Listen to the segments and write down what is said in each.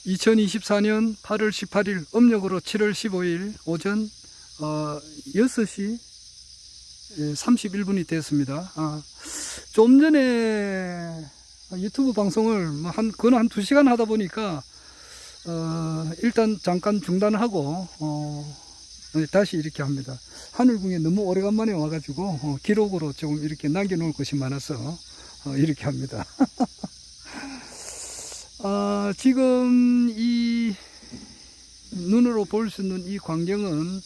2024년 8월 18일 음력으로 7월 15일 오전 6시 31분이 됐습니다. 좀 전에 유튜브 방송을 거의 한 2시간 하다 보니까 일단 잠깐 중단하고 다시 이렇게 합니다. 하늘궁에 너무 오래간만에 와가지고 기록으로 조금 이렇게 남겨놓을 것이 많아서 이렇게 합니다. 지금 이 눈으로 볼 수 있는 이 광경은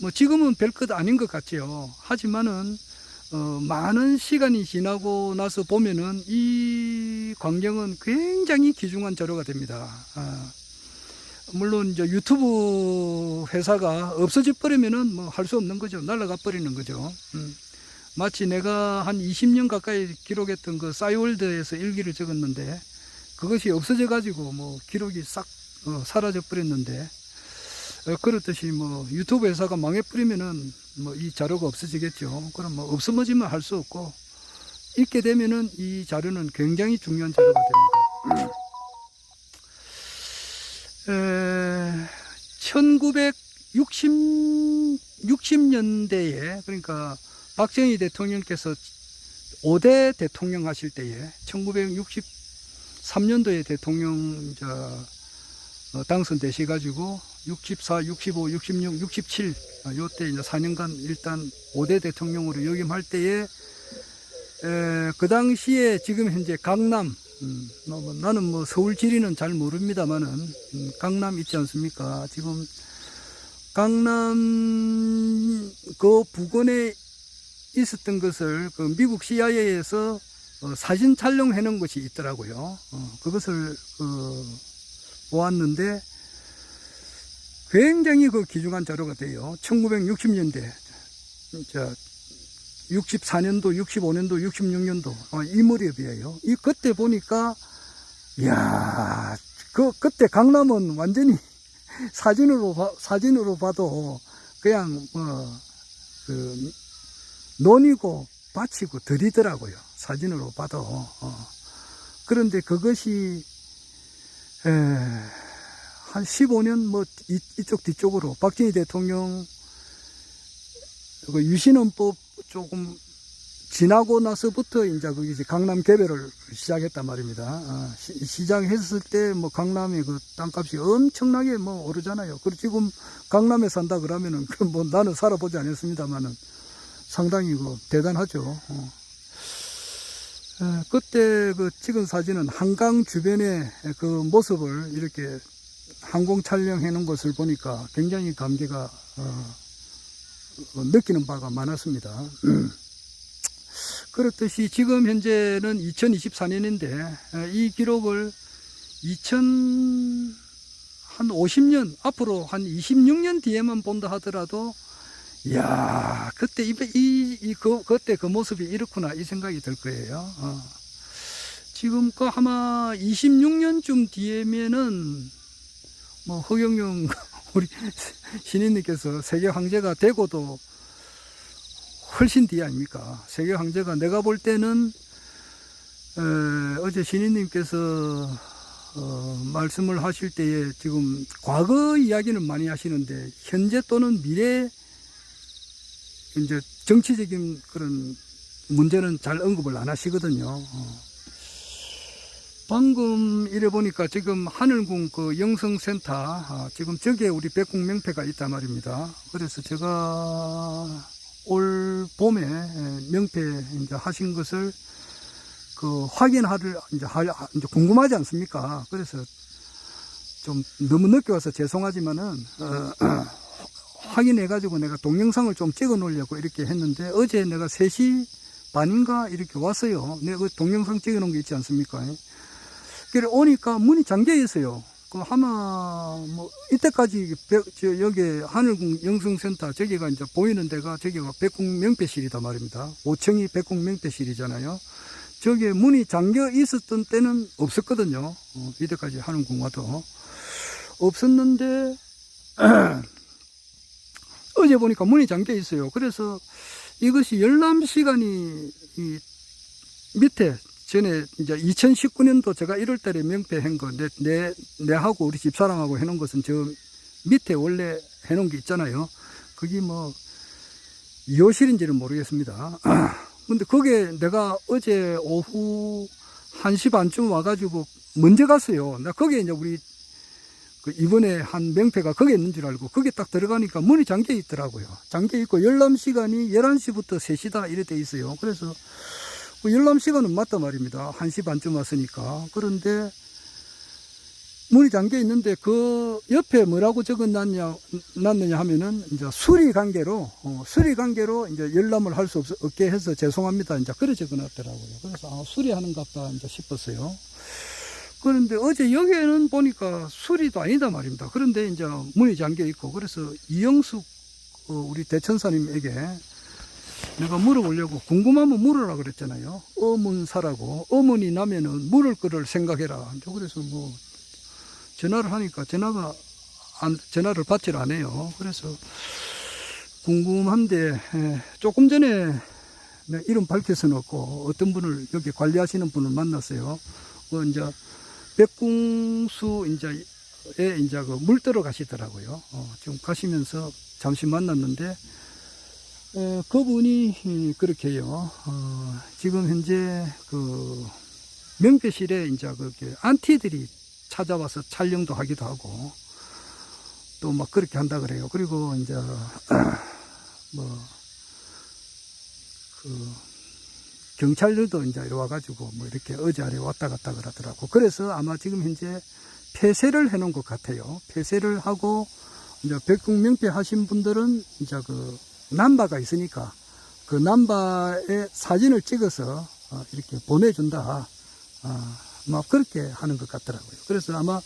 뭐 지금은 별것 아닌 것 같지요. 하지만은 많은 시간이 지나고 나서 보면은 이 광경은 굉장히 귀중한 자료가 됩니다. 물론 이제 유튜브 회사가 없어져 버리면은 뭐 할 수 없는 거죠. 날아가 버리는 거죠. 마치 내가 한 20년 가까이 기록했던 그 싸이월드에서 일기를 적었는데 그것이 없어져 가지고 뭐 기록이 싹 사라져 버렸는데 그렇듯이 뭐 유튜브 회사가 망해 버리면은 뭐 이 자료가 없어지겠죠. 그럼 뭐 없어지면 할 수 없고 있게 되면은 이 자료는 굉장히 중요한 자료가 됩니다. 1960년대에 그러니까 박정희 대통령께서 5대 대통령 하실 때에 1963년도에 대통령 당선되셔 가지고 64, 65, 66, 67 요때 이제 4년간 일단 5대 대통령으로 역임할 때에 그 당시에 지금 현재 강남 나는 뭐 서울 지리는 잘 모릅니다만은 강남 있지 않습니까? 지금 강남 그 부근에 있었던 것을 그 미국 CIA에서 사진 촬영해 놓은 것이 있더라고요. 그것을 보았는데 굉장히 그 귀중한 자료가 돼요. 1960년대 64년도, 65년도, 66년도 이 무렵이에요. 이 그때 보니까 이야 그때 강남은 완전히 사진으로 봐도 그냥 논이고 밭이고 들이더라고요. 사진으로 봐도. 그런데 그것이 한 15년 뭐 이쪽 뒤쪽으로 박정희 대통령 유신헌법 조금 지나고 나서부터 이제 이제 강남 개발을 시작했단 말입니다. 시작했을 때 뭐 강남이 그 땅값이 엄청나게 뭐 오르잖아요. 그리고 지금 강남에 산다 그러면은 뭐 나는 살아보지 않았습니다만은 상당히 그 대단하죠. 그때 그 찍은 사진은 한강 주변의 그 모습을 이렇게 항공 촬영해 놓은 것을 보니까 굉장히 감개가 느끼는 바가 많았습니다. 그렇듯이 지금 현재는 2024년인데 이 기록을 한 50년 앞으로 한 26년 뒤에만 본다 하더라도 이야 그때 그때 그 모습이 이렇구나 이 생각이 들 거예요. 지금 그 아마 26년쯤 뒤에면은 뭐 허경영 우리 신인님께서 세계 황제가 되고도 훨씬 뒤 아닙니까? 세계 황제가 내가 볼 때는 어제 신인님께서 말씀을 하실 때에 지금 과거 이야기는 많이 하시는데 현재 또는 미래 이제 정치적인 그런 문제는 잘 언급을 안 하시거든요. 방금 이래 보니까 지금 하늘궁 그 영성센터 지금 저기에 우리 백궁명패가 있단 말입니다. 그래서 제가 올 봄에 명패 이제 하신 것을 그 확인하를 이제 궁금하지 않습니까? 그래서 좀 너무 늦게 와서 죄송하지만은 확인해 가지고 내가 동영상을 좀 찍어 놓으려고 이렇게 했는데 어제 내가 3시 반인가 이렇게 왔어요. 내가 그 동영상 찍어 놓은 게 있지 않습니까? 그래 오니까 문이 잠겨 있어요. 그 아마 뭐 이때까지 여기 하늘궁 영성센터 저기가 이제 보이는 데가 저기가 백궁 명패실이다 말입니다. 5층이 백궁 명패실이잖아요. 저기에 문이 잠겨 있었던 때는 없었거든요. 이때까지 하늘궁 와도 없었는데 어제 보니까 문이 잠겨 있어요. 그래서 이것이 열람 시간이 이 밑에 전에 이제 2019년도 제가 1월 달에 명패한 거, 내하고 우리 집사람하고 해놓은 것은 저 밑에 원래 해놓은 게 있잖아요. 그게 뭐, 요실인지는 모르겠습니다. 근데 그게 내가 어제 오후 1시 반쯤 와가지고 먼저 갔어요. 나 거기에 이제 우리 이번에 한 명패가 거기에 있는 줄 알고 거기 딱 들어가니까 문이 잠겨 있더라고요. 잠겨 있고 열람 시간이 11시부터 3시다 이래 돼 있어요. 그래서 그 열람 시간은 맞단 말입니다. 1시 반쯤 왔으니까. 그런데 문이 잠겨 있는데 그 옆에 뭐라고 놨느냐 하면은 이제 수리 관계로 이제 열람을 할 수 없게 해서 죄송합니다. 이제 그래 적어 놨더라고요. 그래서 수리하는갑다 이제 싶었어요. 그런데 어제 여기에는 보니까 수리도 아니다 말입니다. 그런데 이제 문이 잠겨 있고, 그래서 이영숙 우리 대천사님에게 내가 물어보려고, 궁금하면 물으라 그랬잖아요. 어문사라고. 어머니 나면은 물을 거를 생각해라. 그래서 뭐 전화를 하니까 전화를 받질 않아요. 그래서 궁금한데, 조금 전에 이름 밝힐 수는 없고 어떤 분을 여기 관리하시는 분을 만났어요. 이제 백궁수 이제 그 물 뜨러 가시더라고요. 지금 가시면서 잠시 만났는데, 그분이 그렇게 해요. 지금 현재 그 명패실에 이제 그렇게 안티들이 찾아와서 촬영도 하기도 하고, 또 막 그렇게 한다 그래요. 그리고 이제 경찰들도 이제 와가지고 뭐 이렇게 어제 아래 왔다 갔다 그러더라고. 그래서 아마 지금 현재 폐쇄를 해놓은 것 같아요. 폐쇄를 하고, 이제 백궁명패 하신 분들은 이제 그 남바가 있으니까 그 남바의 사진을 찍어서 이렇게 보내준다. 막 그렇게 하는 것 같더라고요. 그래서 아마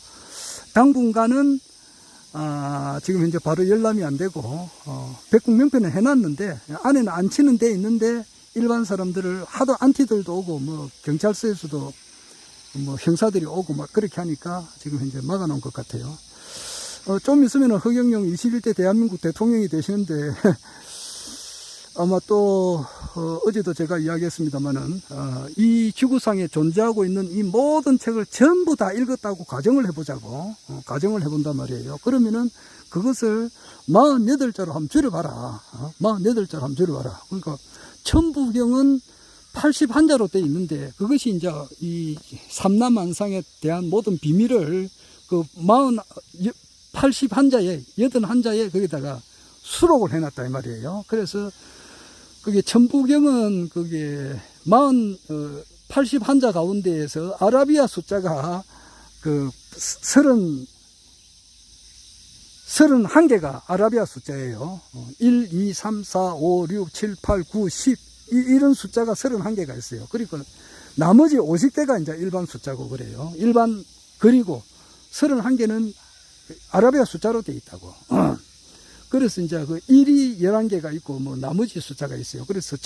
당분간은 지금 현재 바로 열람이 안 되고, 백궁명패는 해놨는데 안에는 안 치는 데 있는데, 일반 사람들을 하도 안티들도 오고 뭐 경찰서에서도 뭐 형사들이 오고 막 그렇게 하니까 지금 현재 막아놓은 것 같아요. 좀 있으면 허경영 21대 대한민국 대통령이 되시는데 아마 또 어제도 제가 이야기했습니다마는 이 지구상에 존재하고 있는 이 모든 책을 전부 다 읽었다고 가정을 해보자고, 가정을 해본단 말이에요. 그러면은 그것을 48자로 한번 줄여봐라. 48자로 한번 줄여봐라. 그러니까 천부경은 81자로 되어 있는데, 그것이 이제 이 삼라만상에 대한 모든 비밀을 그 81자에, 81자에 거기다가 수록을 해놨다 이 말이에요. 그래서 그게 천부경은 그게 81자 가운데에서 아라비아 숫자가 그 31개가 아라비아 숫자예요. 1, 2, 3, 4, 5, 6, 7, 8, 9, 10 이런 숫자가 31개가 있어요. 그리고 나머지 50개가 이제 일반 숫자고 그래요. 그리고 31개는 아라비아 숫자로 되어 있다고. 그래서 이제 그 1이 11개가 있고 뭐 나머지 숫자가 있어요. 그래서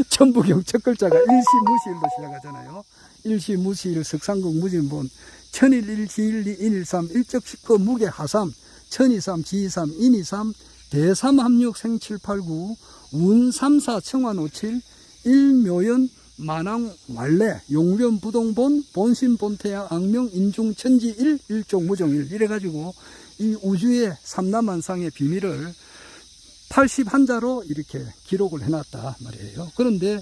천부경 첫 글자가 일시무시일로 시작하잖아요. 일시무시일, 석상국 무진본, 천일, 일시일리, 인일삼, 일적십거, 무게, 하삼, 천이삼, 지이삼, 인이삼, 대삼합육, 생칠팔구, 운삼사, 청환오칠, 일묘연, 만왕, 말래, 용변, 부동본, 본신, 본태양, 악명, 인중, 천지, 일종, 무종일 이래가지고 이 우주의 삼라만상의 비밀을 81자로 이렇게 기록을 해놨다 말이에요. 그런데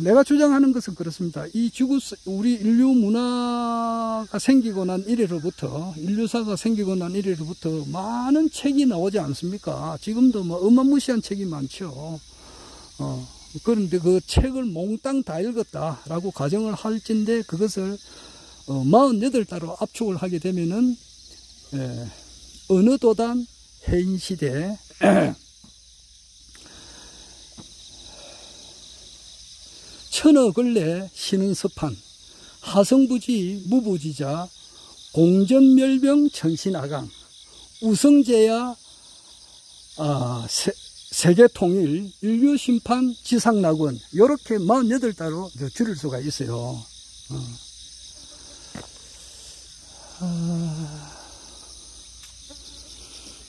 내가 주장하는 것은 그렇습니다. 우리 인류 문화가 생기고 난 이래로부터, 인류사가 생기고 난 이래로부터 많은 책이 나오지 않습니까? 지금도 뭐 어마무시한 책이 많죠. 그런데 그 책을 몽땅 다 읽었다라고 가정을 할진데, 그것을 48자로 압축을 하게 되면은, 어느 도단 해인시대, 천어근래 신은섭한, 하성부지 무부지자, 공전멸병 천신아강, 우성제야 세계통일, 인류심판, 지상낙원, 이렇게 48자로 줄일 수가 있어요.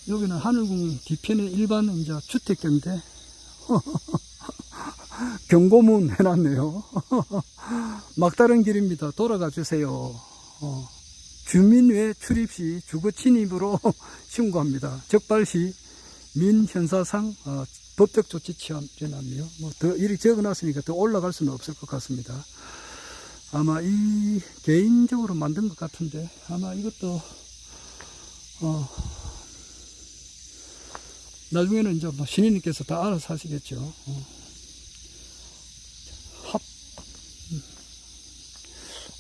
여기는 하늘궁 뒤편에 일반 이제 주택경인데 경고문 해놨네요. 막다른 길입니다. 돌아가 주세요. 주민 외 출입 시 주거 침입으로 신고합니다. 적발시 민형사상 법적 조치 취하놨네요. 뭐 더 이렇게 적어놨으니까 더 올라갈 수는 없을 것 같습니다. 아마 이 개인적으로 만든 것 같은데 아마 이것도 나중에는 이제 뭐 신인님께서 다 알아서 하시겠죠.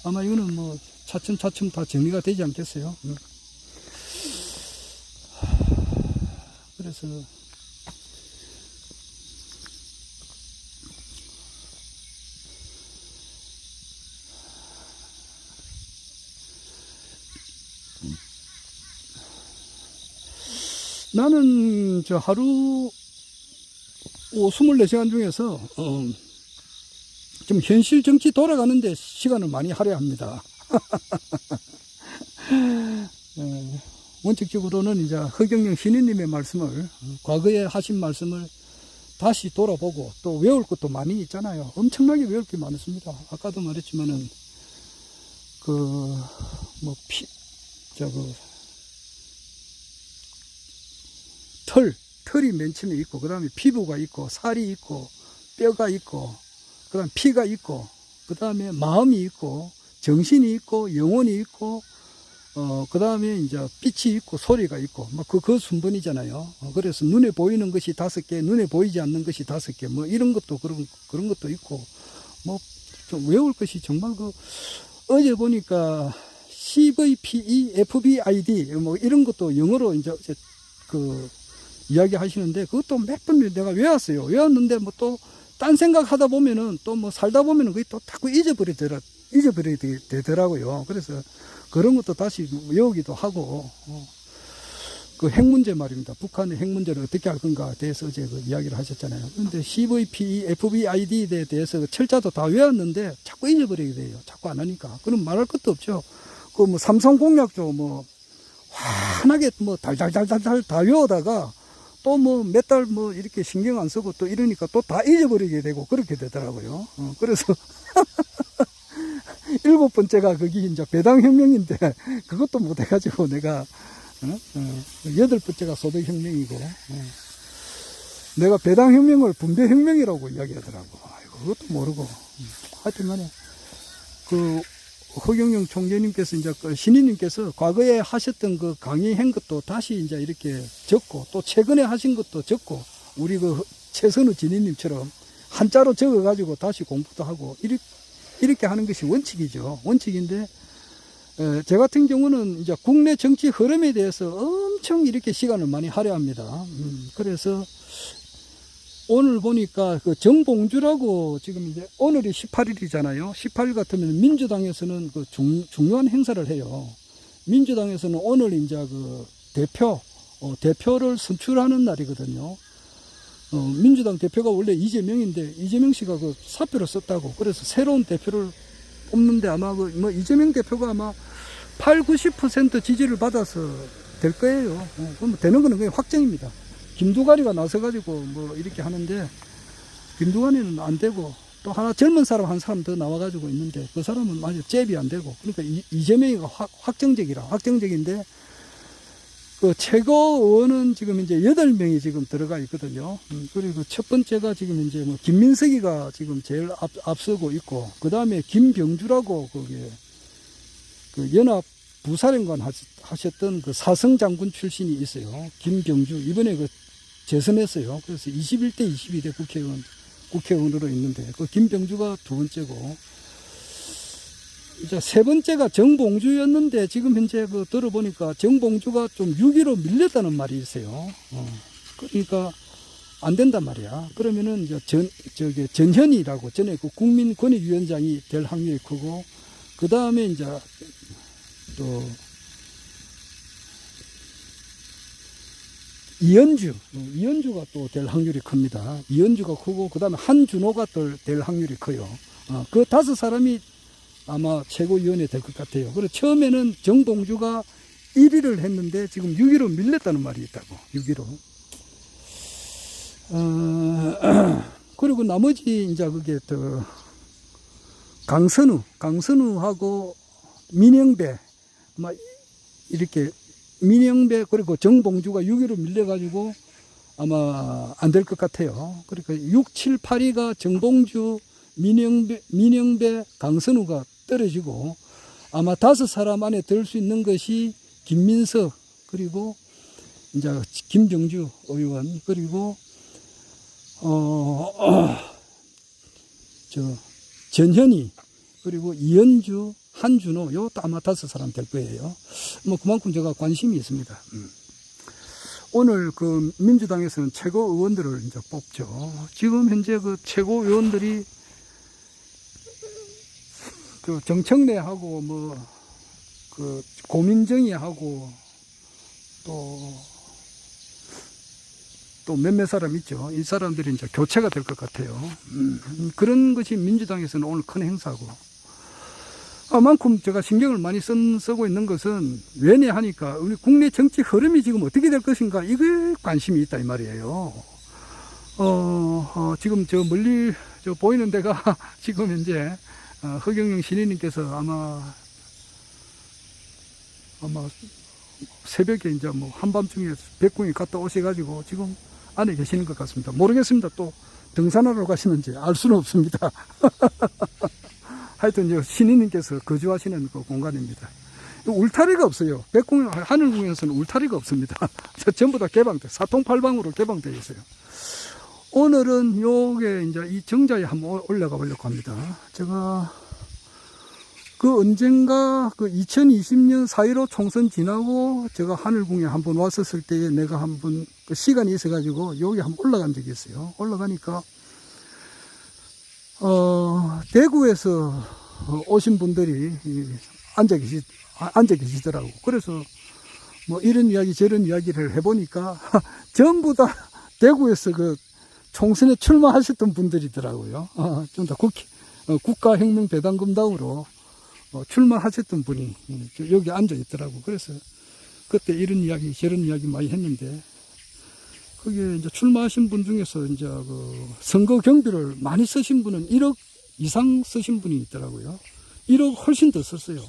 아마 이거는 뭐 차츰차츰 다 정리가 되지 않겠어요. 그래서 나는 저 하루 24시간 중에서 좀 현실 정치 돌아가는데 시간을 많이 할애합니다. 원칙적으로는 이제 허경영 신인님의 말씀을, 과거에 하신 말씀을 다시 돌아보고 또 외울 것도 많이 있잖아요. 엄청나게 외울 게 많습니다. 아까도 말했지만은 털이 맨 처음에 있고, 그 다음에 피부가 있고, 살이 있고, 뼈가 있고, 그 다음에 피가 있고, 그 다음에 마음이 있고, 정신이 있고, 영혼이 있고, 그 다음에 이제 빛이 있고, 소리가 있고, 그 순번이잖아요. 그래서 눈에 보이는 것이 5개, 눈에 보이지 않는 것이 5개, 뭐 이런 것도 그런 것도 있고, 뭐 좀 외울 것이 정말 어제 보니까 CVPE, FBID, 뭐 이런 것도 영어로 이제 이야기 하시는데 그것도 몇 번 내가 외웠어요. 외웠는데 뭐 또 딴 생각 하다 보면은 또 뭐 살다 보면은 그게 또 자꾸 잊어버리게 되더라고요. 그래서 그런 것도 다시 외우기도 하고, 그 핵 문제 말입니다. 북한의 핵 문제를 어떻게 할 건가에 대해서 어제 이야기를 하셨잖아요. 그런데 CVPE, FBID에 대해서 철자도 다 외웠는데 자꾸 잊어버리게 돼요. 자꾸 안 하니까. 그럼 말할 것도 없죠. 뭐 삼성 공약조 뭐 환하게 뭐 달달달달 다 외우다가 또 뭐 몇 달 뭐 이렇게 신경 안 쓰고 또 이러니까 또 다 잊어버리게 되고 그렇게 되더라고요. 그래서 7번째가 거기 이제 배당혁명인데 그것도 못 해가지고 내가 8번째가 소득혁명이고 내가 배당혁명을 분배혁명이라고 이야기하더라고. 그것도 모르고 하여튼 간에 허경영 총재님께서 이제 신인님께서 과거에 하셨던 그 강의한 것도 다시 이제 이렇게 적고 또 최근에 하신 것도 적고 우리 최선우 진희님처럼 한자로 적어가지고 다시 공부도 하고 이렇게 하는 것이 원칙이죠. 원칙인데 제 같은 경우는 이제 국내 정치 흐름에 대해서 엄청 이렇게 시간을 많이 할애합니다. 그래서 오늘 보니까 정봉주라고 지금 이제 오늘이 18일이잖아요. 18일 같으면 민주당에서는 중요한 행사를 해요. 민주당에서는 오늘 이제 대표를 선출하는 날이거든요. 민주당 대표가 원래 이재명인데 이재명 씨가 사표를 썼다고. 그래서 새로운 대표를 뽑는데 아마 이재명 대표가 아마 80~90% 지지를 받아서 될 거예요. 그럼 되는 거는 그냥 확정입니다. 김두관이가 나서가지고 뭐 이렇게 하는데 김두관이는 안 되고 또 하나 젊은 사람 한 사람 더 나와가지고 있는데 그 사람은 아주 잽이 안 되고 그러니까 이재명이가 확정적인데 최고 의원은 지금 이제 8명이 지금 들어가 있거든요. 그리고 첫 번째가 지금 이제 뭐 김민석이가 지금 제일 앞서고 있고 그 다음에 김병주라고 연합 부사령관 하셨던 사성 장군 출신이 있어요. 김병주 이번에 재선했어요. 그래서 21대 22대 국회의원으로 있는데 김병주가 두 번째고 이제 세 번째가 정봉주였는데 지금 현재 들어보니까 정봉주가 좀 6위로 밀렸다는 말이 있어요. 그러니까 안 된단 말이야. 그러면은 이제 전현희라고 전에 국민권익위원장이 될 확률이 크고 그 다음에 이제 또 이현주가 또 될 확률이 큽니다. 이현주가 크고 그 다음에 한준호가 또 될 확률이 커요. 그 5사람이 아마 최고위원회 될 것 같아요. 그래서 처음에는 정봉주가 1위를 했는데 지금 6위로 밀렸다는 말이 있다고. 6위로. 그리고 나머지 이제 그게 더 강선우하고 민영배, 막 이렇게 민영배 그리고 정봉주가 6위로 밀려가지고 아마 안 될 것 같아요. 그러니까 6, 7, 8위가 정봉주, 민영배, 강선우가 떨어지고 아마 5사람 안에 들 수 있는 것이 김민석, 그리고 이제 김정주 의원, 그리고 전현희, 그리고 이현주, 한준호, 요것도 아마 5사람 될 거예요. 뭐 그만큼 제가 관심이 있습니다. 오늘 그 민주당에서는 최고 의원들을 이제 뽑죠. 지금 현재 그 최고 의원들이 그 정청래하고 뭐 그 고민정희하고 또 몇몇 사람 있죠. 이 사람들이 이제 교체가 될 것 같아요. 그런 것이 민주당에서는 오늘 큰 행사고. 만큼 제가 신경을 많이 쓰고 있는 것은 왜냐 하니까 우리 국내 정치 흐름이 지금 어떻게 될 것인가, 이거에 관심이 있다 이 말이에요. 지금 저 멀리 저 보이는 데가 지금 현재 허경영 신인님께서 아마 새벽에 이제 뭐 한밤중에 백궁에 갔다 오셔가지고 지금 안에 계시는 것 같습니다. 모르겠습니다. 또 등산하러 가시는지 알 수는 없습니다. 하여튼 이제 신인님께서 거주하시는 그 공간입니다. 울타리가 없어요. 백궁 하늘궁에서는 울타리가 없습니다. 전부 다 개방돼, 사통팔방으로 개방되어 있어요. 오늘은 요게 이제 이 정자에 한번 올라가 보려고 합니다. 제가 그 언젠가 그 2020년 4.15 총선 지나고 제가 하늘궁에 한번 왔었을 때에 내가 한번 그 시간이 있어가지고 여기 한번 올라간 적이 있어요. 올라가니까 대구에서 오신 분들이 앉아 계시더라고. 그래서 뭐 이런 이야기 저런 이야기를 해보니까 전부 다 대구에서 그 총선에 출마하셨던 분들이더라고요. 좀 다 국가혁명배당금당으로 출마하셨던 분이 여기 앉아 있더라고. 그래서 그때 이런 이야기 저런 이야기 많이 했는데, 거기에 이제 출마하신 분 중에서 이제 그 선거 경비를 많이 쓰신 분은 1억 이상 쓰신 분이 있더라고요. 1억 훨씬 더 썼어요.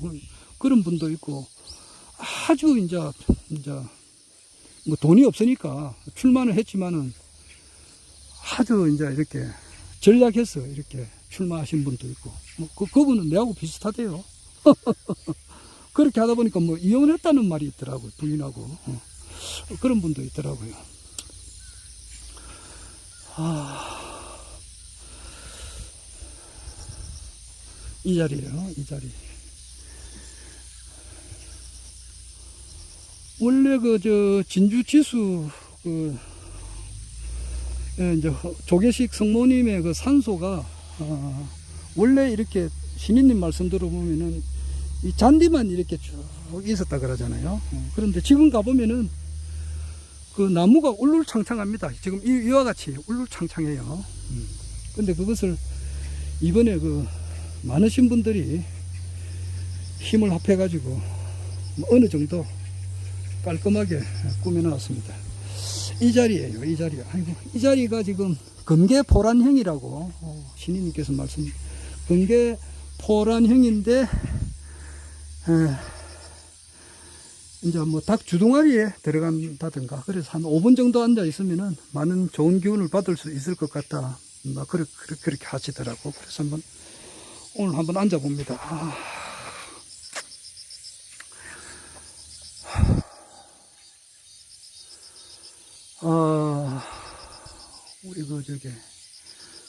그런 분도 있고, 아주 이제 뭐 돈이 없으니까 출마는 했지만은 아주 이제 이렇게 전략해서 이렇게 출마하신 분도 있고, 뭐 그분은 내하고 비슷하대요. 그렇게 하다 보니까 뭐 이혼했다는 말이 있더라고요. 부인하고. 그런 분도 있더라고요. 이 자리에요, 이 자리. 원래 진주 지수 이제 조계식 성모님의 그 산소가 원래 이렇게 신인님 말씀 들어보면은 이 잔디만 이렇게 쭉 있었다 그러잖아요. 그런데 지금 가보면은 그 나무가 울룰창창합니다. 지금 이와 같이 울룰창창해요. 근데 그것을 이번에 그 많으신 분들이 힘을 합해가지고 어느 정도 깔끔하게 꾸며놨습니다. 이 자리예요, 이 자리. 아이고, 이 자리가 지금 금계포란형이라고 신인님께서 금계포란형인데, 이제 뭐 닭 주둥아리에 들어간다든가, 그래서 한 5분 정도 앉아 있으면은 많은 좋은 기운을 받을 수 있을 것 같다. 그렇게 하시더라고. 그래서 오늘 한번 앉아 봅니다. 우리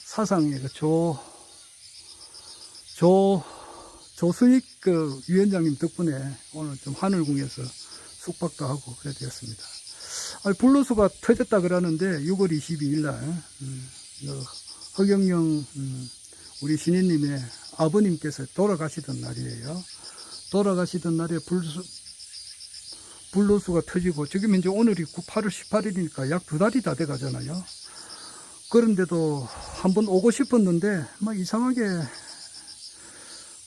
사상의 조수익 위원장님 덕분에 오늘 좀 하늘궁에서 숙박도 하고 그래 되었습니다. 불로수가 터졌다 그러는데 6월 22일 날 허경영 우리 신인님의 아버님께서 돌아가시던 날이에요. 돌아가시던 날에 불로수가 터지고, 지금 이제 오늘이 8월 18일이니까 약 2달이 다 돼 가잖아요. 그런데도 한번 오고 싶었는데 막 이상하게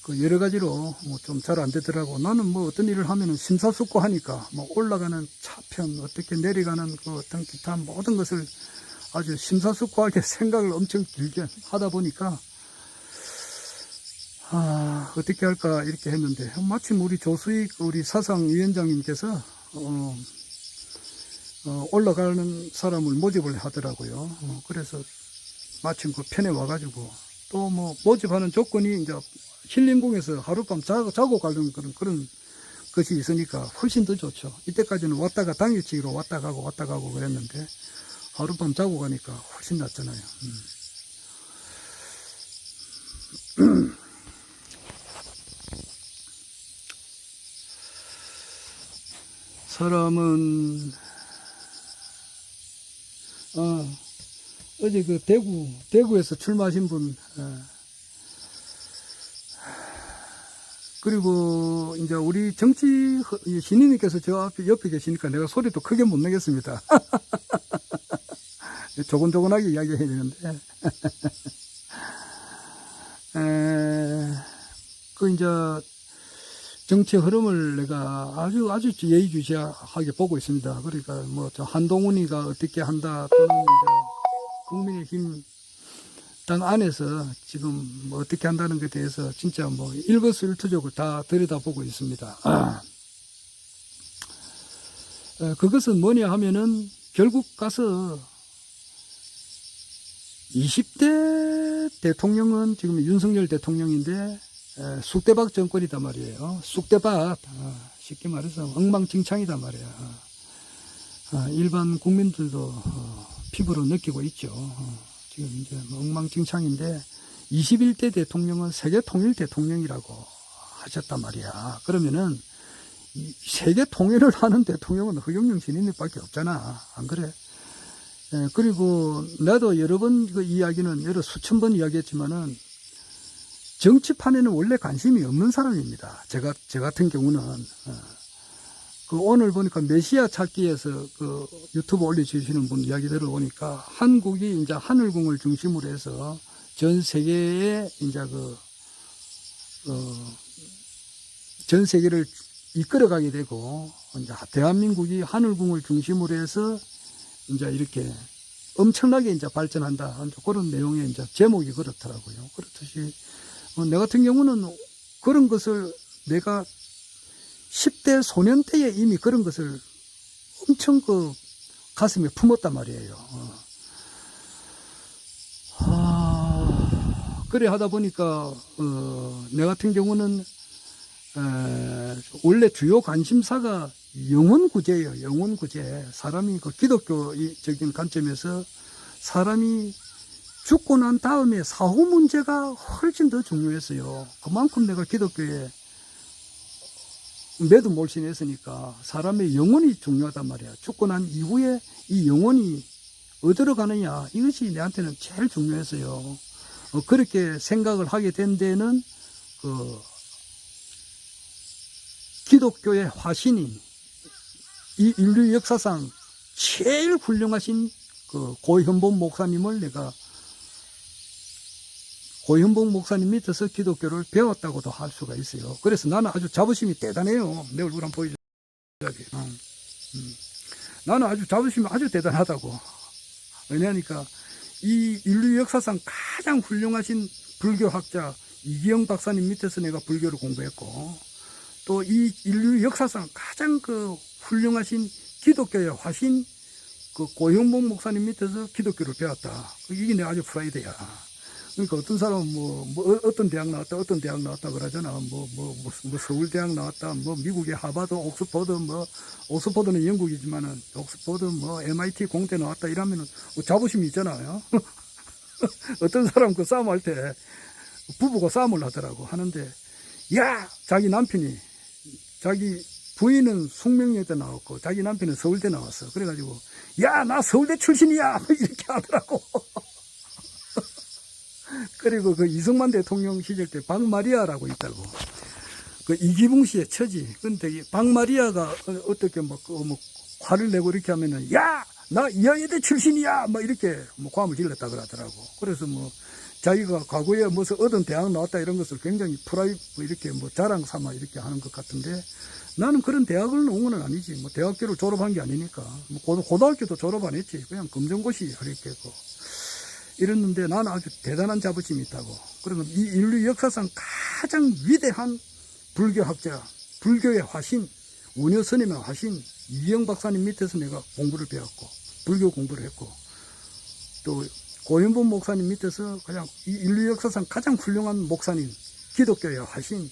그 여러 가지로 뭐 좀 잘 안 되더라고. 나는 뭐 어떤 일을 하면은 심사숙고하니까 뭐 올라가는 차편, 어떻게 내려가는 그 어떤 기타 모든 것을 아주 심사숙고하게 생각을 엄청 길게 하다 보니까 어떻게 할까 이렇게 했는데, 마침 우리 조수익 우리 사상위원장님께서 올라가는 사람을 모집을 하더라고요. 그래서 마침 그 편에 와가지고, 또 뭐 모집하는 조건이 이제 힐링궁에서 하룻밤 자고 가는 그런 것이 있으니까 훨씬 더 좋죠. 이때까지는 왔다가 당일치기로 왔다 가고 그랬는데, 하룻밤 자고 가니까 훨씬 낫잖아요. 사람은 어제 그 대구에서 출마하신 분, 그리고 이제 우리 정치 신인님께서 저 앞에 옆에 계시니까 내가 소리도 크게 못 내겠습니다. 조곤조곤하게 이야기해야 되는데, 그 이제 정치 흐름을 내가 아주 예의주시하게 보고 있습니다. 그러니까 뭐 저 한동훈이가 어떻게 한다, 또는 이제 국민의힘 당 안에서 지금 뭐 어떻게 한다는 것에 대해서 진짜 뭐 일거수일투족을 다 들여다보고 있습니다. 그것은 뭐냐 하면은 결국 가서 20대 대통령은 지금 윤석열 대통령인데 쑥대밭 정권이단 말이에요. 쑥대밭, 쉽게 말해서 엉망진창이단 말이에요. 일반 국민들도 피부로 느끼고 있죠. 지금 이제 엉망진창인데, 21대 대통령은 세계 통일 대통령이라고 하셨단 말이야. 그러면은 이 세계 통일을 하는 대통령은 허경영 신인님밖에 없잖아. 안 그래? 그리고 나도 여러 번 그 이야기는 수천 번 이야기했지만은, 정치판에는 원래 관심이 없는 사람입니다. 저 같은 경우는. 그 오늘 보니까 메시아 찾기에서 그 유튜브 올려주시는 분 이야기 들어보니까, 한국이 이제 하늘궁을 중심으로 해서 전 세계에 이제 전 세계를 이끌어가게 되고, 이제 대한민국이 하늘궁을 중심으로 해서 이제 이렇게 엄청나게 이제 발전한다. 그런 내용의 이제 제목이 그렇더라고요. 그렇듯이 내 같은 경우는 그런 것을 내가 10대 소년 때에 이미 그런 것을 엄청 그 가슴에 품었단 말이에요. 그래 하다 보니까 내 같은 경우는 원래 주요 관심사가 영혼구제예요. 영혼구제. 사람이 그 기독교적인 관점에서 사람이 죽고 난 다음에 사후 문제가 훨씬 더 중요했어요. 그만큼 내가 기독교에 매도 몰신했으니까 사람의 영혼이 중요하단 말이야. 죽고 난 이후에 이 영혼이 어디로 가느냐, 이것이 내한테는 제일 중요했어요. 그렇게 생각을 하게 된 데는 그 기독교의 화신이 이 인류 역사상 제일 훌륭하신 그 고현복 목사님을 내가 고현복 목사님 밑에서 기독교를 배웠다고도 할 수가 있어요. 그래서 나는 아주 자부심이 대단해요. 내 얼굴 한번 보여줘야지. 나는 아주 자부심이 아주 대단하다고. 왜냐하니까 이 인류 역사상 가장 훌륭하신 불교학자 이기영 박사님 밑에서 내가 불교를 공부했고, 또 이 인류 역사상 가장 그 훌륭하신 기독교의 화신 그 고현복 목사님 밑에서 기독교를 배웠다. 이게 내 아주 프라이드야. 그러니까 어떤 사람은 뭐 어떤 대학 나왔다 그러잖아. 뭐 서울대학 나왔다, 뭐 미국의 하버드, 옥스퍼드는 영국이지만은 옥스퍼드, MIT 공대 나왔다 이러면은 자부심이 있잖아요. 어떤 사람 그 싸움할 때 부부가 싸움을 하더라고. 하는데, 야! 자기 남편이, 자기 부인은 숙명여대 나왔고 자기 남편은 서울대 나왔어. 그래가지고, 야! 나 서울대 출신이야! 이렇게 하더라고. 그리고 그 이승만 대통령 시절 때 박마리아라고 있다고. 그 이기붕 씨의 처지. 근데 박마리아가 어떻게 화를 내고 이렇게 하면은, 야! 나 이화여대 출신이야! 이렇게 고함을 질렀다 그러더라고. 그래서 자기가 과거에 무슨 얻은 대학 나왔다 이런 것을 굉장히 이렇게 뭐 자랑 삼아 이렇게 하는 것 같은데, 나는 그런 대학을 나온 건 아니지. 뭐 대학교를 졸업한 게 아니니까. 뭐 고등학교도 졸업 안 했지. 그냥 검정고시 이렇게 했고. 이랬는데 나는 아주 대단한 자부심이 있다고. 그러면 이 인류 역사상 가장 위대한 불교학자, 불교의 화신, 원효스님의 화신, 이영 박사님 밑에서 내가 공부를 배웠고, 불교 공부를 했고, 또 고현본 목사님 밑에서 그냥 이 인류 역사상 가장 훌륭한 목사님, 기독교의 화신,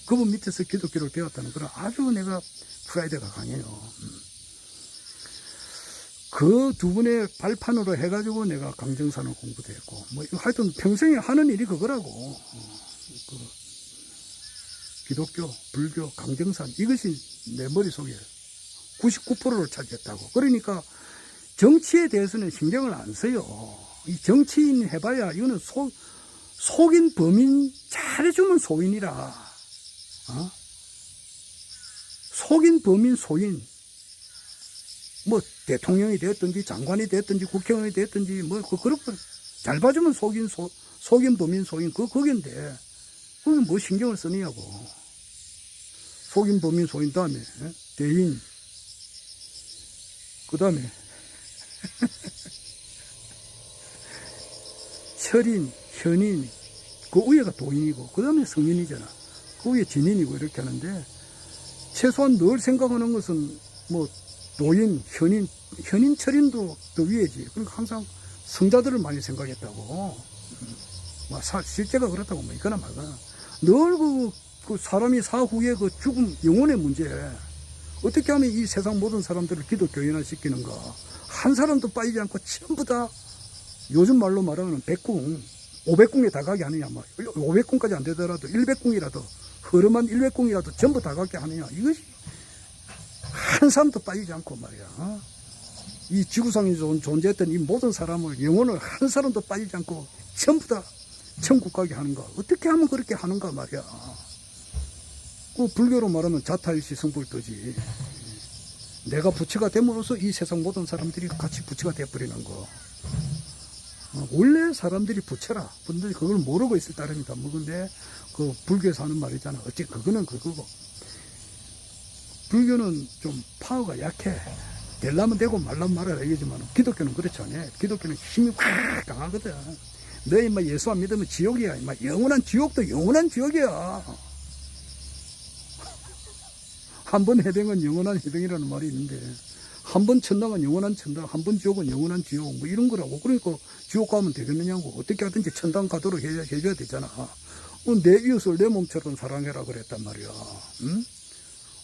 그분 밑에서 기독교를 배웠다는 그런 아주 내가 프라이드가 강해요. 그 두 분의 발판으로 해가지고 내가 강정산을 공부도 했고, 뭐, 하여튼 평생에 하는 일이 그거라고. 기독교, 불교, 강정산, 이것이 내 머릿속에 99%를 차지했다고. 그러니까 정치에 대해서는 신경을 안 써요. 이 정치인 해봐야 이거는 속인 범인 잘해주면 소인이라. 속인 범인 소인. 뭐 대통령이 됐든지 장관이 됐든지 국회의원이 됐든지 뭐 그렇게 잘 봐주면 속인 범인 소인 거긴데 그게 뭐 신경을 쓰느냐고. 속인 범인 소인 다음에 대인, 그 다음에 철인, 현인, 그 위에가 도인이고 그 다음에 성인이잖아. 그 위에 진인이고 이렇게 하는데, 최소한 늘 생각하는 것은 뭐 도인, 현인, 철인도 더 위에지. 그러니까 항상 성자들을 많이 생각했다고. 뭐 실제가 그렇다고 뭐 이거나 말거나. 늘 그 사람이 사후에 그 죽음, 영혼의 문제. 어떻게 하면 이 세상 모든 사람들을 기독교인화 시키는가. 한 사람도 빠지지 않고 전부 다 요즘 말로 말하면 100궁, 500궁에 다 가게 하느냐. 뭐 500궁까지 안 되더라도 100궁이라도, 허름한 100궁이라도 전부 다 가게 하느냐. 이것이 한 사람도 빠지지 않고 말이야. 이 지구상에 존재했던 이 모든 사람을, 영혼을 한 사람도 빠지지 않고 전부 다 천국 가게 하는가. 어떻게 하면 그렇게 하는가 말이야. 그 불교로 말하면 자타일시 성불도지. 내가 부처가 됨으로써 이 세상 모든 사람들이 같이 부처가 돼버리는 거. 원래 사람들이 부처라. 분들이 그걸 모르고 있을 따름이다. 뭐 근데 그 불교에서 하는 말이잖아. 어찌 그거는 그거고. 불교는 좀 파워가 약해. 되려면 되고 말라면 말아라 이거지만, 기독교는 그렇지 않아. 기독교는 힘이 확 강하거든. 너희 막 예수 안 믿으면 지옥이야. 막 영원한 지옥도 영원한 지옥이야. 한 번 해병은 영원한 해병이라는 말이 있는데, 한 번 천당은 영원한 천당, 한 번 지옥은 영원한 지옥, 뭐 이런 거라고. 그러니까 지옥 가면 되겠느냐고. 어떻게 하든지 천당 가도록 해줘야 되잖아. 내 이웃을 내 몸처럼 사랑해라 그랬단 말이야. 응?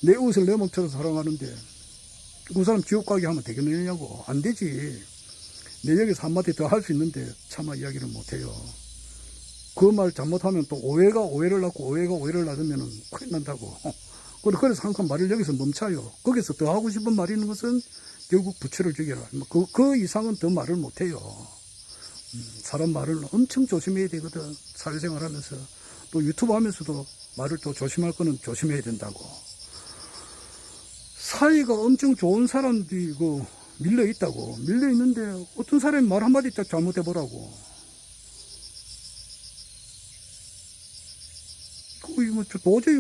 내 이웃을 내 몸처럼 사랑하는데 그 사람 지옥 가게 하면 되겠느냐고. 안 되지. 내 여기서 한마디 더 할 수 있는데 차마 이야기를 못해요. 그 말 잘못하면 또 오해가 오해를 낳고 오해가 오해를 낳으면 큰일 난다고. 그래서 항상 말을 여기서 멈춰요. 거기서 더 하고 싶은 말이 있는 것은 결국 부처를 죽여라. 그 이상은 더 말을 못해요. 사람 말을 엄청 조심해야 되거든. 사회생활 하면서. 또 유튜브 하면서도 말을 또 조심할 거는 조심해야 된다고. 사이가 엄청 좋은 사람들이 밀려 있다고. 밀려 있는데 어떤 사람이 말 한마디 딱 잘못해 보라고. 도저히